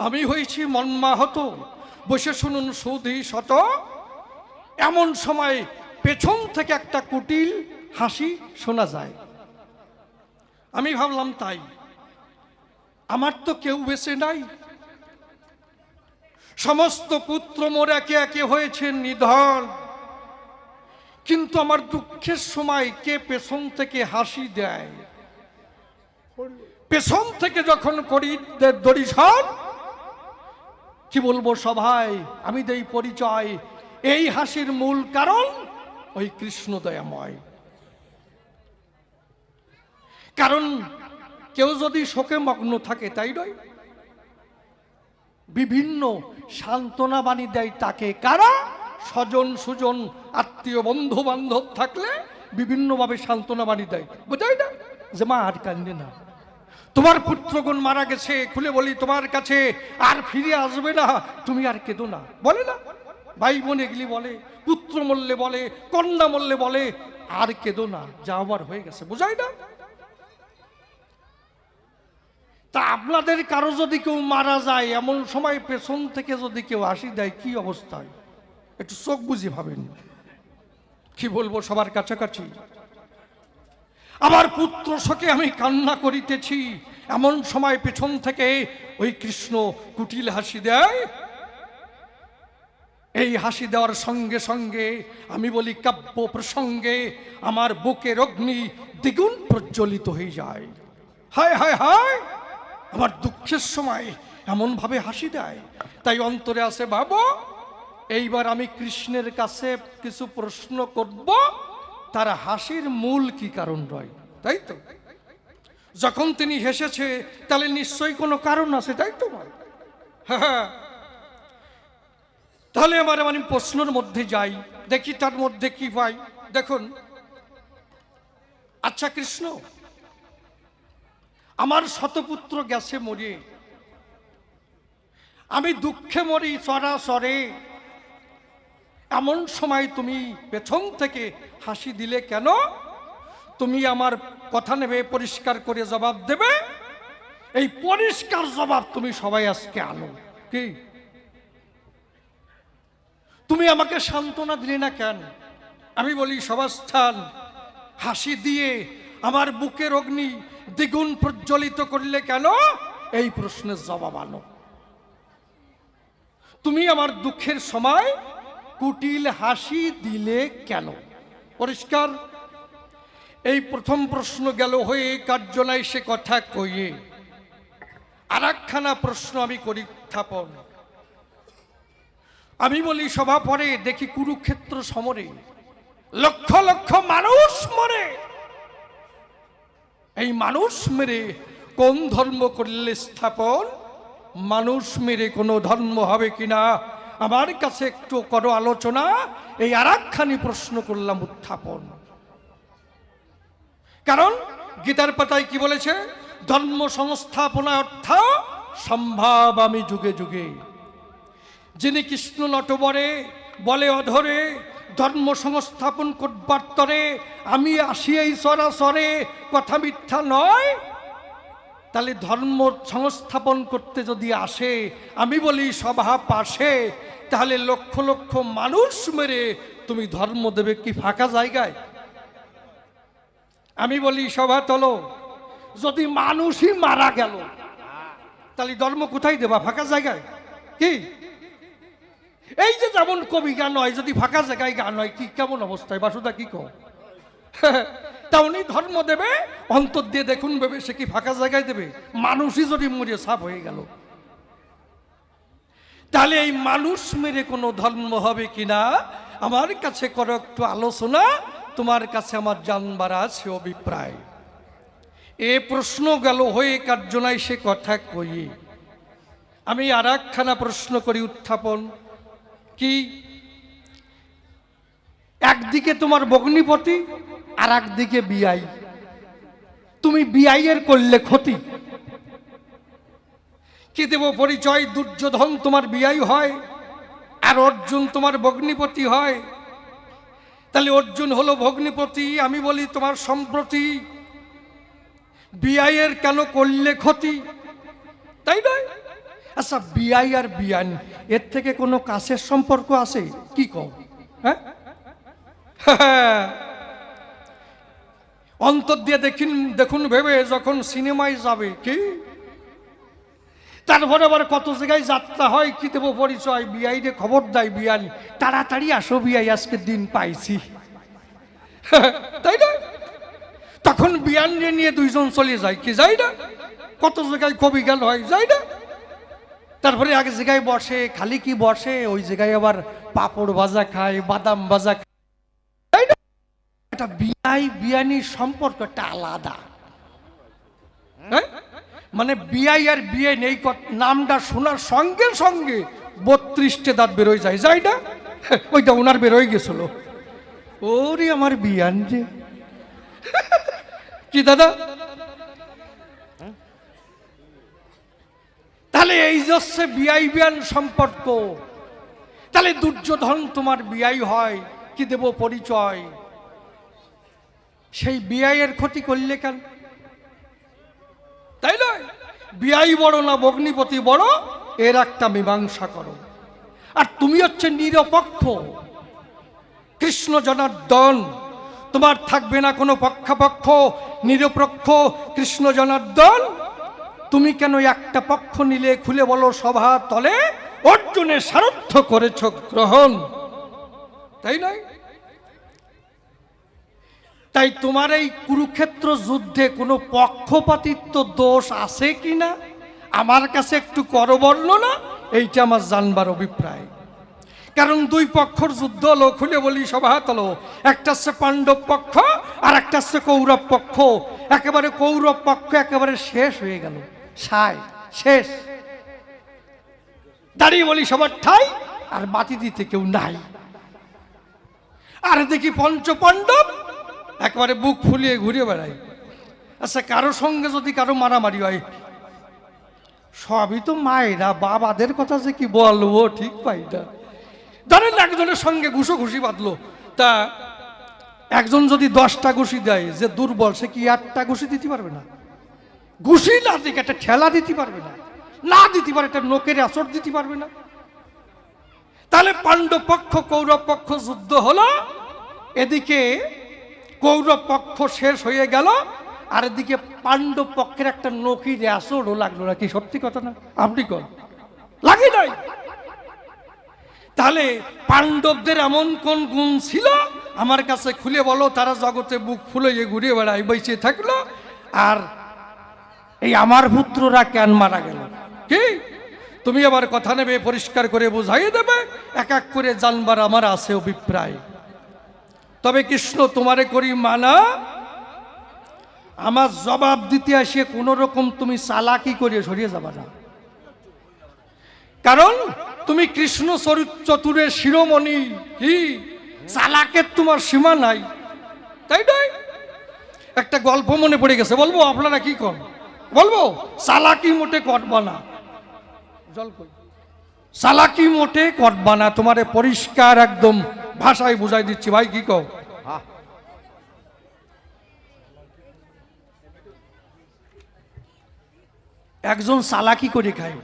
আমি হয়েছি মর্মাহত। বসে শুনুন সুধী শত। এমন সময় পেছন থেকে একটা কুটিল হাসি শোনা যায়। আমি ভাবলাম তাই, আমার তো কেউ বেঁচে নাই, সমস্ত পুত্র মোর একে একে হয়েছে নিধন, কিন্তু আমার দুঃখের সময় কে পেছন থেকে হাসি দেয়? পেছন থেকে যখন করি দরিশন, কি বলবো সভায়, আমি দেই পরিচয়। এই হাসির মূল কারণ ওই কৃষ্ণ দয়াময়। কারণ কেউ যদি শোকে মগ্ন থাকে, তাই নয়, বিভিন্ন সান্ত্বনা বাণী দেয় তাকে। কারা? স্বজন সুজন আত্মীয় বন্ধু বান্ধব থাকলে বিভিন্নভাবে সান্ত্বনা বাণী দেয়, বোঝাই না? যে মা আর কান্দে না, তোমার পুত্রগণ মারা গেছে, খুলে বলি তোমার কাছে আর ফিরে আসবে না, তুমি আর কেঁদো না, বলে না? ভাই বোন এগুলি বলে, পুত্র মরলে বলে, কন্যা মরলে বলে আর কেঁদো না, যা আবার হয়ে গেছে, বোঝাই না? তা আপনাদের কারো যদি কেউ মারা যায়, এমন সময় পেছন থেকে যদি কেউ হাসি দেয়, কি অবস্থায়? একটু চোখ বুঝি ভাবেন। কি বলবো সবার কাছাকাছি, আমার পুত্র শোকে আমি কান্না করিতেছি, এমন সময় পেছন থেকে ওই কৃষ্ণ কুটিল হাসি দেয়। এই হাসি দেওয়ার সঙ্গে সঙ্গে আমি বলি কাব্য প্রসঙ্গে আমার বুকের অগ্নি দ্বিগুণ প্রজ্বলিত হয়ে যায়। হায় হায় হায়, আমার দুঃখের সময় এমন ভাবে হাসি দেয়। তাই অন্তরে আছে ভাবো, এইবার আমি কৃষ্ণের কাছে কিছু প্রশ্ন করব, তার হাসির মূল কি কারণ রয়, তাই তো? যখন তিনি হেসেছে তাহলে নিশ্চয়ই কোনো কারণ আছে, তাই তো? হ্যাঁ, তাহলে আমি প্রশ্নের মধ্যে যাই, দেখি তার মধ্যে কি পাই। দেখুন, আচ্ছা কৃষ্ণ, আমার শতপুত্র গেছে মরিয়ে, আমি দুঃখে মরি চরাচরে, এমন সময় তুমি পেছন থেকে হাসি দিলে কেন? তুমি আমার কথা নেবে, পরিষ্কার করে জবাব দেবে। এই পরিষ্কার জবাব তুমি সবাই আজকে আনো। কি তুমি আমাকে সান্ত্বনা দিলে না কেন? আমি বলি সভাস্থান, হাসি দিয়ে আমার বুকের অগ্নি দ্বিগুণ প্রজ্বলিত করলে কেন? এই প্রশ্নের জবাব আনো। তুমি আমার দুঃখের সময় কুটিল হাসি দিলে কেন? পরিষ্কার। এই প্রথম প্রশ্ন গেল হয়ে কার্যনায় সে কথা কইয়ে। আর একখানা প্রশ্ন আমি করি উত্থাপন। আমি বলি সভা পরে দেখি কুরুক্ষেত্র সমরে লক্ষ লক্ষ মানুষ মরে। এই মানুষ মেরে কোন ধর্ম করলে স্থাপন? মানুষ মেরে কোনো ধর্ম হবে কিনা আমার কাছে একটু করো আলোচনা। এই আর একখানি প্রশ্ন করলাম উত্থাপন। কারণ গীতার পাতায় কি বলেছে? ধর্ম সংস্থাপনা অর্থ সম্ভাব আমি যুগে যুগে। যিনি কৃষ্ণ নটবরে বলে অধরে ধর্ম সংস্থাপন করবার তরে আমি আসি এই সরাসরে, কথা মিথ্যা নয়। তাহলে ধর্ম সংস্থাপন করতে যদি আসে, আমি বলি সভা পাশে, তাহলে লক্ষ লক্ষ মানুষ মেরে তুমি ধর্ম দেবে কি ফাঁকা জায়গায়? আমি বলি সভা তলো, যদি মানুষই মারা গেল তাহলে ধর্ম কোথায় দেবা? ফাঁকা জায়গায় কি? এই যে যেমন কবি গান হয়, যদি ফাঁকা জায়গায় গান হয় কি কেমন অবস্থায়? বাসুদা কি কও? তা উনি ধর্ম দেবে অন্তর দিয়ে দেখুন ভেবে, সে কি ফাঁকা জায়গায় দেবে? মানুষই যদি মরে সাফ হয়ে গেল, তাহলে এই মানুষ মেরে কোনো ধর্ম হবে কিনা আমার কাছে করো একটু আলোচনা। তোমার কাছে আমার জানবার আছে অভিপ্রায়। এ প্রশ্ন গেল হয়ে কার্যনায় সে কথা কইয়ে। আমি আর একখানা প্রশ্ন করি উত্থাপন। কি? একদিকে তোমার ভগ্নিপতি আর একদিকে বিআই। তুমি বিআই এর করলে ক্ষতি। কি দেব পরিচয়? দুর্যোধন তোমার বিআই হয় আর অর্জুন তোমার ভগ্নিপতি হয়। তাহলে অর্জুন হলো ভগ্নিপতি, আমি বলি তোমার সম্প্রতি। বিআই এর কেন করলে ক্ষতি? তাই নয়? আচ্ছা, বিআই আর বিআন এর থেকে কোনো কাছের সম্পর্ক আছে কি কও? হ্যাঁ, অন্তর দিয়ে দেখুন ভেবে যখন সিনেমায় যাবে কি, তারপরে আবার কত জায়গায় যাত্রা হয়, কি দেবো পরিচয়? বিআই রে খবর দেয় বিআন, তাড়াতাড়ি আসো বিআই, আজকে দিন পাইছি। তাই না? তখন বিআন নিয়ে দুইজন চলে যায়, কি যায় না? কত জায়গায় কবি গান হয়, যায় না? তারপরে এক জায়গায় বসে, খালি কি বসে, ওই জায়গায় আবার পাপড় ভাজা খায়, বাদাম ভাজা খায়। তাই না? এটা বিআই বিআনির সম্পর্কটা আলাদা। হ্যাঁ, মানে বিআই আর বিয়ে নেই নামটা শোনার সঙ্গে সঙ্গে 32টে দাঁত বেরোয় যায়, যায় না? ওইটা ওনার বেরোয় গেছিল। ওরে আমার বিয়ান রে। কি দাদা? তাহলে এই যে বিআই বিয়ান সম্পর্ক, তাহলে দুর্যোধন তোমার বিআই হয়, কি দেব পরিচয়? সেই বিআই এর ক্ষতি করলে কেন? তাই নয়? বিআই বড় না ভগ্নিপতি বড়, এর একটা মীমাংসা করো। আর তুমি হচ্ছে নিরপেক্ষ কৃষ্ণ জনার্দন, তোমার থাকবে না কোনো পক্ষাপক্ষ, নিরপেক্ষ কৃষ্ণ জনার্দন। তুমি কেন একটা পক্ষ নিলে? খুলে বলো সভা তলে, অর্জুনের সারথ্য করেছ গ্রহণ, তাই নয়? তাই তোমার এই কুরুক্ষেত্র যুদ্ধে কোনো পক্ষপাতিত্ব দোষ আছে কিনা আমার কাছে একটু করো বর্ণনা। এইটা আমার জানবার অভিপ্রায়। কারণ দুই পক্ষর যুদ্ধ হলো, খুলে বলি সভা তলো, একটা হচ্ছে পাণ্ডব পক্ষ আর একটা হচ্ছে কৌরব পক্ষ। একেবারে কৌরব পক্ষ একেবারে শেষ হয়ে গেল, শেষ। দাঁড়িয়ে বলি সবার ঠাই, আর বাতি দিতে কেউ নাই। আর দেখি পঞ্চপাণ্ডব একেবারে বুক ফুলিয়ে ঘুরে বেড়ায়। আচ্ছা, কারো সঙ্গে যদি কারো মারামারি হয়, সবই তো মায়েরা, বাবাদের কথা যে কি বলবো ঠিক পাই না। ধরেন একজনের সঙ্গে ঘুষি বাঁধলো, তা একজন যদি 10টা ঘুষি দেয়, যে দুর্বল সে কি 8টা ঘুষি দিতে পারবে না? ঘুষি না দিকে একটা ঠেলা দিতে পারবে না, না দিতে পারে একটা নোকের আসর দিতে পারবে না। তাহলে পাণ্ডব পক্ষ কৌরব পক্ষ যুদ্ধ হলো, এদিকে কৌরব পক্ষ শেষ হয়ে গেল, আর এদিকে পাণ্ডব পক্ষের একটা নকির আসরও লাগলো না। কি সত্যি কথা না? আপনি কোন লাগে নাই? তাহলে পাণ্ডবদের এমন কোন গুণ ছিল আমার কাছে খুলে বলো, তারা জগতে বুক ফুলে ঘুরে বেড়ায়, বেঁচে থাকলো, আর এই আমার পুত্ররা কেন মারা গেল? কি তুমি আবার কথা নেবে, পরিষ্কার করে বুঝাইয়ে দেবে, এক এক করে জানবার আমার আছে অভিপ্রায়। তবে কৃষ্ণ তোমারে করি মানা, আমার জবাব দিতে আসে কোন রকম তুমি চালাকি করে সরিয়ে যাবা না, কারণ তুমি কৃষ্ণ চতুরের শিরোমণি, কি চালাকের তোমার সীমা নাই, তাই নয়? একটা গল্প মনে পড়ে গেছে, বলবো? আপনারা কি করেন বলবো? চালাকি মোটে করবা না, চালাকি মোটে করবা না, তোমারে পরিষ্কার একদম ভাষায় বুঝাই দিচ্ছি ভাই, কি কও? একজন চালাকি করে খায়,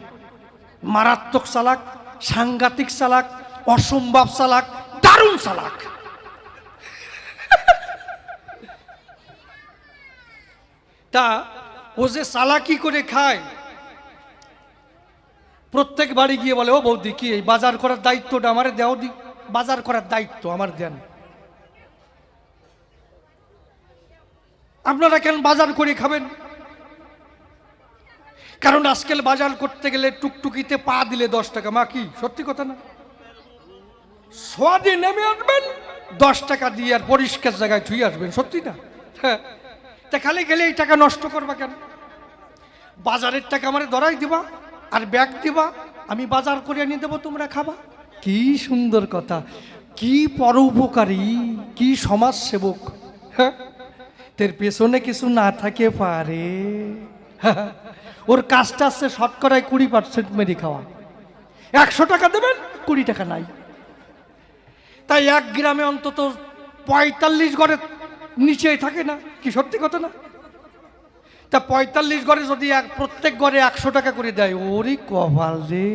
মারাত্মক চালাক, সাংঘাতিক চালাক, অসম্ভব চালাক, দারুণ চালাক। তা ও যে চালাকি করে খায়, প্রত্যেক বাড়ি গিয়ে বলে, ও বৌদি কি এই বাজার করার দায়িত্বটা আমার দেও, দি বাজার করার দায়িত্ব আমার দেন। আপনারা কেন বাজার করে খাবেন? কারণ আজকাল বাজার করতে গেলে টুকটুকিতে পা দিলে 10 টাকা। মা, কি সত্যি কথা না? সোয়াদে নেমে আসবেন 10 টাকা দিয়ে, আর পরিষ্কার জায়গায় ছুঁয়ে আসবেন, সত্যি না? হ্যাঁ, তা খালি গেলে এই টাকা নষ্ট করবা কেন? বাজারের টাকা আমারে ধরাই দিবা, আর ব্যাগ দিবা, আমি বাজার করে এনে দেবো, তোমরা খাবা। কি সুন্দর কথা, কি পরোপকারী, কি সমাজ সেবক। হ্যাঁ, তোর পেছনে কিছু না থাকে পারে। ওর কাজটা আছে শতকরায় 20% মেরে খাওয়া। 100 টাকা দেবেন, 20 টাকা নাই। তাই এক গ্রামে অন্তত 45 ঘরের নিচে থাকে না, কি সত্যি কথা না? তা 45 ঘরে যদি প্রত্যেক ঘরে 100 টাকা করে দেয়, ওরে কপাল রে,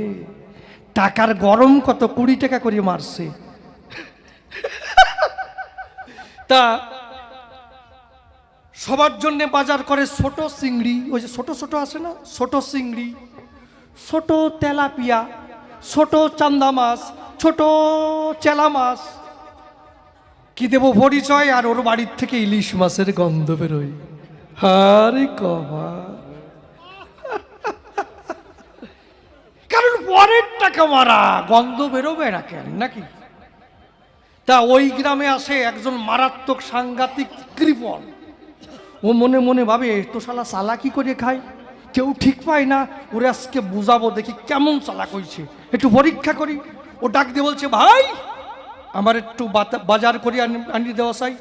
টাকার গরম কত, 20 টাকা করে মারছে। তা সবার জন্য বাজার করে ছোট চিংড়ি, ওই যে ছোট ছোট আছে না, ছোট চিংড়ি, ছোট তেলাপিয়া, ছোট চান্দা মাছ, ছোট চেলা মাছ, কি দেব পরিচয়, আর ওর বাড়ির থেকে ইলিশ মাছের গন্ধ বেরোয়। আরে কবা, কারণ পরের টাকা মারা, গন্ধ বেরোবে না কেন, নাকি? তা ওই গ্রামে আসে একজন মারাত্মক সাংঘাতিক কৃপণ। ও মনে মনে ভাবে, তো শালা চালাকি করে খায়, কেউ ঠিক পায় না, ওরে আজকে বুঝাবো, দেখি কেমন চালাক হয়েছে, একটু পরীক্ষা করি। ও ডাক দিয়ে বলছে, ভাই আমার একটু বাজার করে আনি দেওয়া চাই।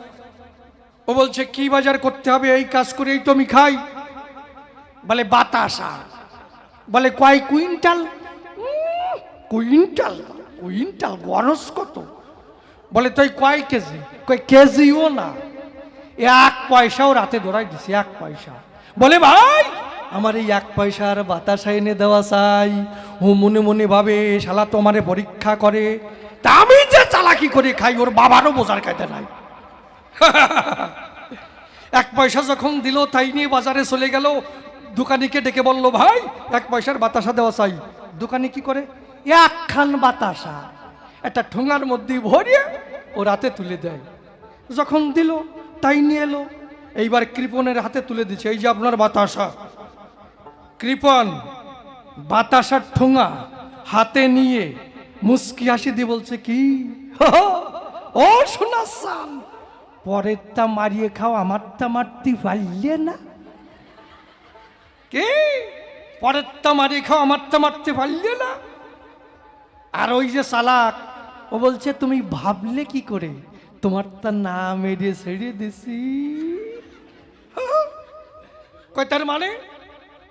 ও বলছে, কি বাজার করতে হবে? এই কাজ করেই তো আমি খাই। বলে, বাতাসা। বলে, কয় কুইন্টাল? কুইন্টাল? কুইন্টাল গরজ কত? বলে, তুই কয় কেজি? কয় কেজিও না, 1 পয়সাও রাতে ধরাই দিছি, 1 পয়সা। বলে, ভাই আমার এই 1 পয়সার বাতাসা এনে দেওয়া চাই। ও মনে মনে ভাবে, শালা তো আমারে পরীক্ষা করে, তা আমি যে চালাকি করে খাই, ওর বাবারও বোঝার কায়দা নাই। 1 পয়সা যখন দিল, তাই নিয়ে বাজারে চলে গেল। দোকানিকে ডেকে বলল, ভাই 1 পয়সার বাতাসা দেওয়া চাই। দোকানি কি করে, 1 খান বাতাসা একটা ঠোঙার মধ্যে ভরিয়ে ও রাতে তুলে দেয়। যখন দিল, তাই নিয়ে এলো, এইবার কৃপণের হাতে তুলে দিচ্ছে, এই যে আপনার বাতাসা। কৃপণ বাতাসার ঠোঙা হাতে নিয়ে মুস্কি হাসি দিয়ে বলছে, কি ও শোনাচ্ছান, পরেরটা মারিয়ে খাও, আমারটা মারতে পারলে না? কি পরেরটা মারিয়ে খাও, আমারটা মারতে পারলে না? আর ওই যে চালাক, ও বলছে, তুমি ভাবলে কি করে, তোমারটা না মেরে ছেড়ে দিছি। কয় তার মানে?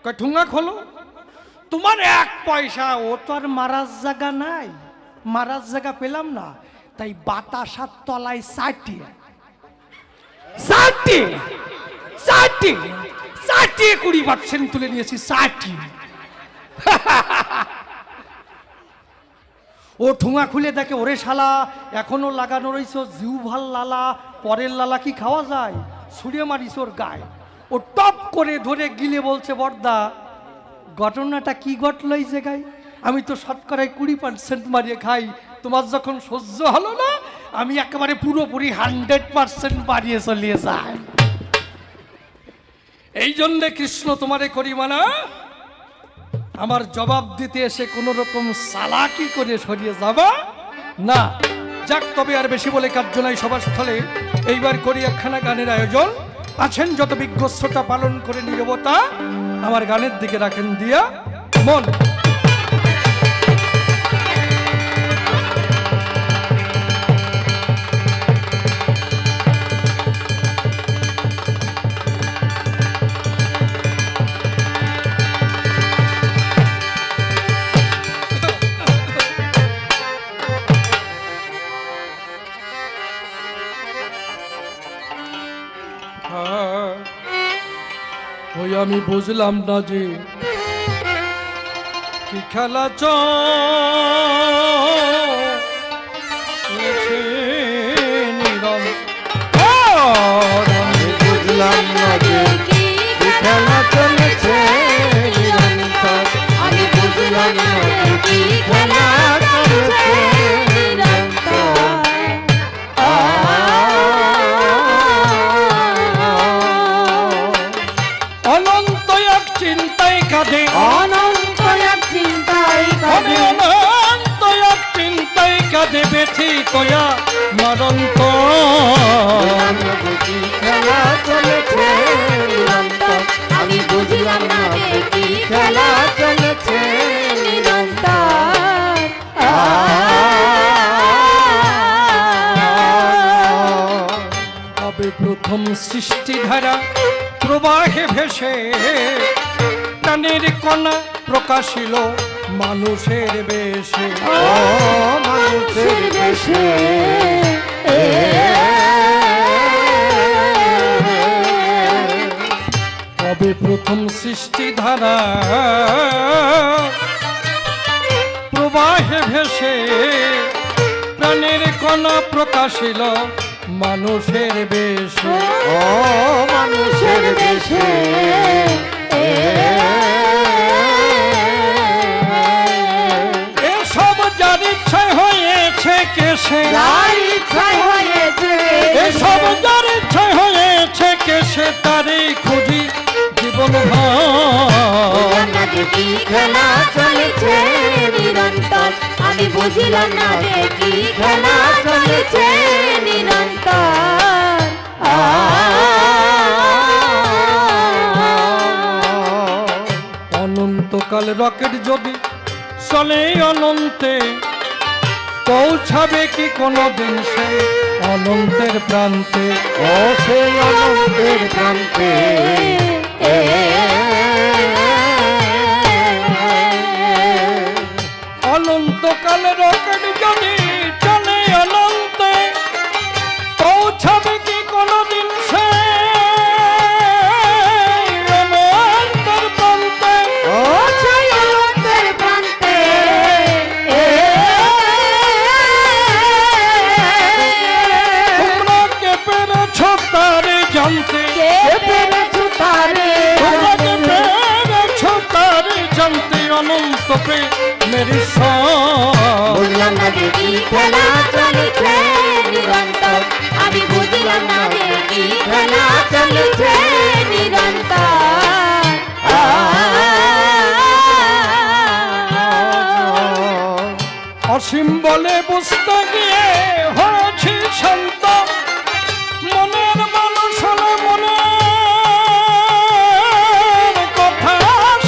কয় ঠুঙ্গা খোলো, তোমার 1 পয়সা। ও তো আর মারার জায়গা নাই, মারার জায়গা পেলাম না, তাই বাতাসার তলায় 20% তুলে নিয়েছি, 60। ও ঠুঙা খুলে দেখে, ওরে শালা এখনো লাগানো রয়েছে, জিউ ভাল লালা, পরের লালা কি খাওয়া যায়? ছুঁড়ে মারিস ওর গায়ে। ও টপ করে ধরে গিলে বলছে, বর্দা ঘটনাটা কি ঘটলো এই জায়গায়? আমি তো শতকরায় 20% মারিয়ে খাই, তোমার যখন সহ্য হলো না, আমি একেবারে পুরোপুরি 100% বাড়িয়ে চলিয়ে যাই। এই জন্যে কৃষ্ণ তোমারে করি মানা, আমার জবাব দিতে এসে কোনো রকম চালাকি করে সরিয়ে যাবা না। যাক, তবে আর বেশি বলে কার্য নাই সভাস্থলে। এইবার করি একখানা গানের আয়োজন। আছেন যত বিজ্ঞ শ্রোতা, পালন করে নীরবতা, আমার গানের দিকে রাখেন দিয়া মন। ওই আমি বুঝলাম না যে কি খেলা চলেছে নিরন্তর। আমি বুঝলাম না যে কি খেলা চলেছে নিরন্তর। আমি বুঝলাম না যে কি খেলা চলেছে নিরন্তর। অনন্ত এক চিন্তায় কাঁদে, অনন্ত এক চিন্তায় কাঁদে, অনন্ত এক চিন্তায় কাঁদে ব্যথিত মরন্ত। কি খেলা চলেছে নিরন্তর। আমি বুঝলাম না যে কি খেলা চলেছে নিরন্তর। তবে প্রথম সৃষ্টিধারা প্রবাহে ভেসে প্রাণের কণা প্রকাশিল মানুষের বেশে। ও মানুষের বেশে তবে প্রথম সৃষ্টিধারা প্রবাহে ভেসে প্রাণের কণা প্রকাশিল মানুষের বেশে। ও মানুষের বেশে এসব যার ইচ্ছায় হয়েছে কেসে, যার ইচ্ছায় হয়েছে এসব যার ইচ্ছায় হয়েছে কেসে, তারই খুঁজি জীবন বুঝলাম না যে কি খেলা চলেছে নিরন্তর। আমি বুঝলাম না যে কি খেলা চলেছে নিরন্তর। অনন্তকাল রকেট যদি চলে অনন্তে, পৌঁছাবে কি কোনোদিন সে অনন্তের প্রান্তে। ও সেই অনন্তের প্রান্তে অনন্তকাল রকেট যদি চলে অনন্তে, পৌঁছাবে কি কোনোদিন সে অনন্তের প্রান্তে। ও সেই অনন্তের প্রান্তে তোমরা কে পেরেছ তারে জানতে, কে পেরেছ তারে তোমরা কে পেরেছ তারে জানতে, অনন্ত প্রেমের বুঝলাম না যে কি খেলা চলেছে নিরন্তর। আমি বুঝলাম না যে কি খেলা চলেছে নিরন্তর। অসীম বলে বুঝতে গিয়ে হয়েছি শান্ত, মনের মানুষ হলো মনের কথা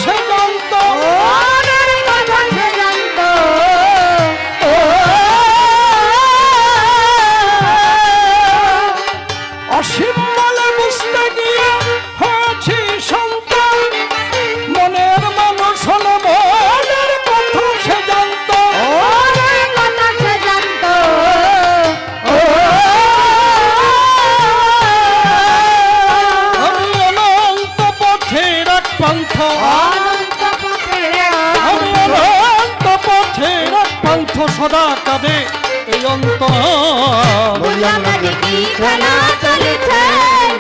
সে জানত। মনের কথা সে জানত। অসীম বলে বুঝতে গিয়ে হয়েছি শান্ত, মনের মানুষ হলো মনের কথা সে জানত। মনের কথা সে জানত। আমি অনন্ত পথের এক পন্থ, অনন্ত পথের আমি অনন্ত পথের এক পন্থ, সদা কাঁদে এই অন্তর। বুঝলাম না যে কি খেলা চলেছে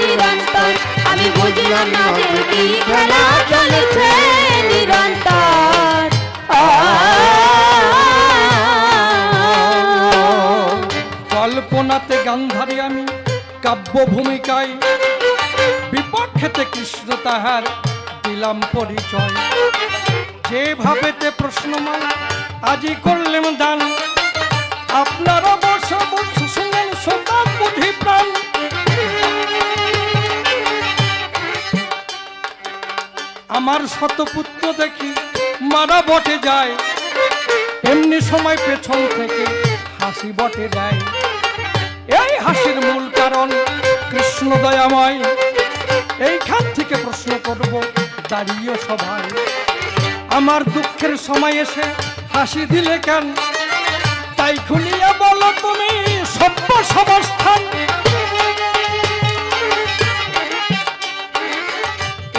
নিরন্তর। আমি বুঝলাম না যে কি খেলা চলেছে নিরন্তর। কল্পনা হাতে গান্ধারী আমি কাব্য ভূমিকায়, বিপক্ষেতে কৃষ্ণ তাহার দিলাম পরিচয়। যেভাবেতে প্রশ্নমালা আজি করলেন দান, আপনারা বসে বসে শুনেন সদা বুদ্ধি প্রাণ। আমার শতপুত্র দেখি মারা বটে যায়, এমনি সময় পেছন থেকে হাসি বটে দেয়। এই হাসির মূল কারণ কৃষ্ণ দয়াময়, এইখান থেকে প্রশ্ন করব দাঁড়িয়ে সবাই। আমার দুঃখের সময় এসে হাসি দিলে কেন, তাই খুলিয়া বলো তুমি সভ্য সবস্থান।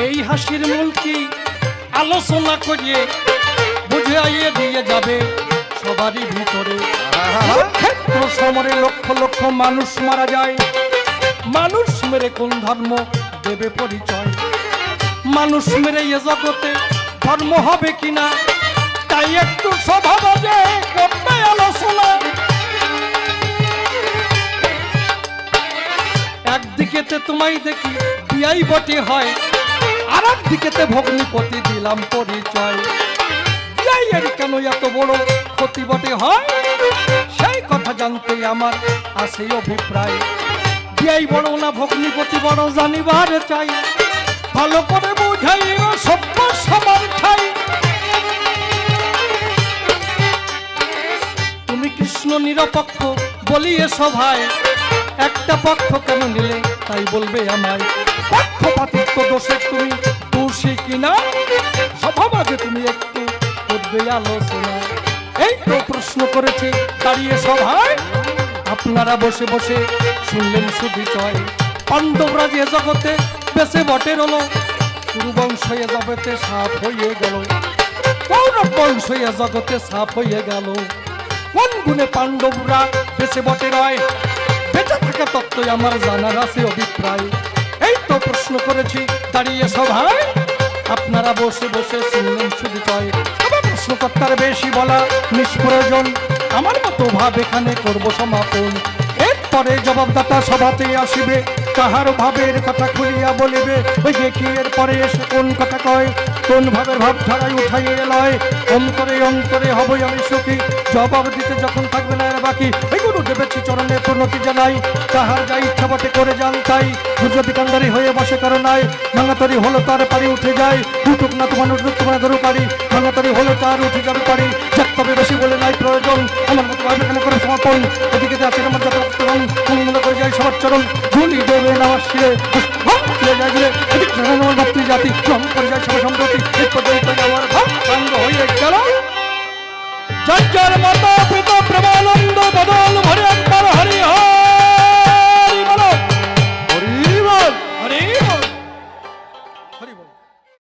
এই হাসির মূল কি আলোচনা করিয়ে বুঝাইয়ে দিয়ে যাবে সবারই ভিতরে। ক্ষেত্র সমরে লক্ষ লক্ষ মানুষ মারা যায়, মানুষ মেরে কোন ধর্ম দেবে পরিচয়। মানুষ মেরে এ জগতে ধর্ম হবে কিনা, তাই একটু সভা বাজে করবে আলোচনা। একদিকেতে তোমায় দেখি বিয়াই বটে হয়, আর একদিকেতে ভগ্নিপতি দিলাম পরিচয়। বিয়াইয়ের কেন এত বড় ক্ষতি বটে হয়, সেই কথা জানতে আমার আছে অভিপ্রায়। বিয়াই বড় না ভগ্নিপতি বড় জানিবার চাই, ভালো করে বুঝাইও সভ্য সবার ঠাই। তুমি কৃষ্ণ নিরপেক্ষ বলিয়ে সভায়, একটা পক্ষ কেন নিলে তাই বলবে আমায়। পক্ষপাতিত্ব দোষে তুমি দোষী কিনা, সভাবাদে তুমি একটু করবে আলোচনা। এই তো প্রশ্ন করেছে দাঁড়িয়ে সভায়, আপনারা বসে বসে শুনলেন সুবিচয়। পাণ্ডবরা যে জগতে বেঁচে বটে রল, কুরুবংশ এ জগতে সাপ হয়ে গেল, কৌরব বংশ এ জগতে সাপ হয়ে গেল। কোন গুণে পাণ্ডবরা বেঁচে বটে রয়, বেঁচে থাকা তত্ত্বই আমার জানার আছে অভিপ্রায়। এই তো প্রশ্ন করেছি দাঁড়িয়ে সভায়, আপনারা বসে বসে শুনলেন সুবিচয়। তবে প্রশ্নকর্তার বেশি বলা নিষ্প্রয়োজন, আমার মতো ভাব এখানে করব সমাপন। এরপরে জবাবদাতা সভাতে আসিবে, কাহার ভাবের কথা খুলিয়া বলিবে। ওই দেখি এরপরে এসে কোন কথা কয়, কোন ভাবের ভাব ধারায় উঠাইয়ে লয়। অন্তরে অন্তরে হবই আমি সুখী, জবাব দিতে যখন থাকবে না এর বাকি। ওই গুরুদেবের চরণে প্রণতি জানাই, তাহার যা ইচ্ছা বটে করে যান তাই। যদি কান্দারি হয়ে বসে কারো নাই, ভাঙাতরি হলো তার পারি উঠে যায়। উঠুক না তোমার তোমার দরকারি, ভাঙাতরি হলো তার উঠে যাবে পারি। যাক তবে বেশি বলে নাই প্রয়োজন, আমার মতো ভাবে এখানে করে সমাপন। এদিকে আছে আমার যত চরণ, মনে করে যায় সবার চরণ। ধুলি দেবে আমার শিরে যায় গিয়ে, এদিকে আমার মাতৃ জাতি ক্রম করে যায় সবার সম্প্রতি। এই পর্যন্ত আমার ভাব হয়ে গেল। জয় জয় মাতা।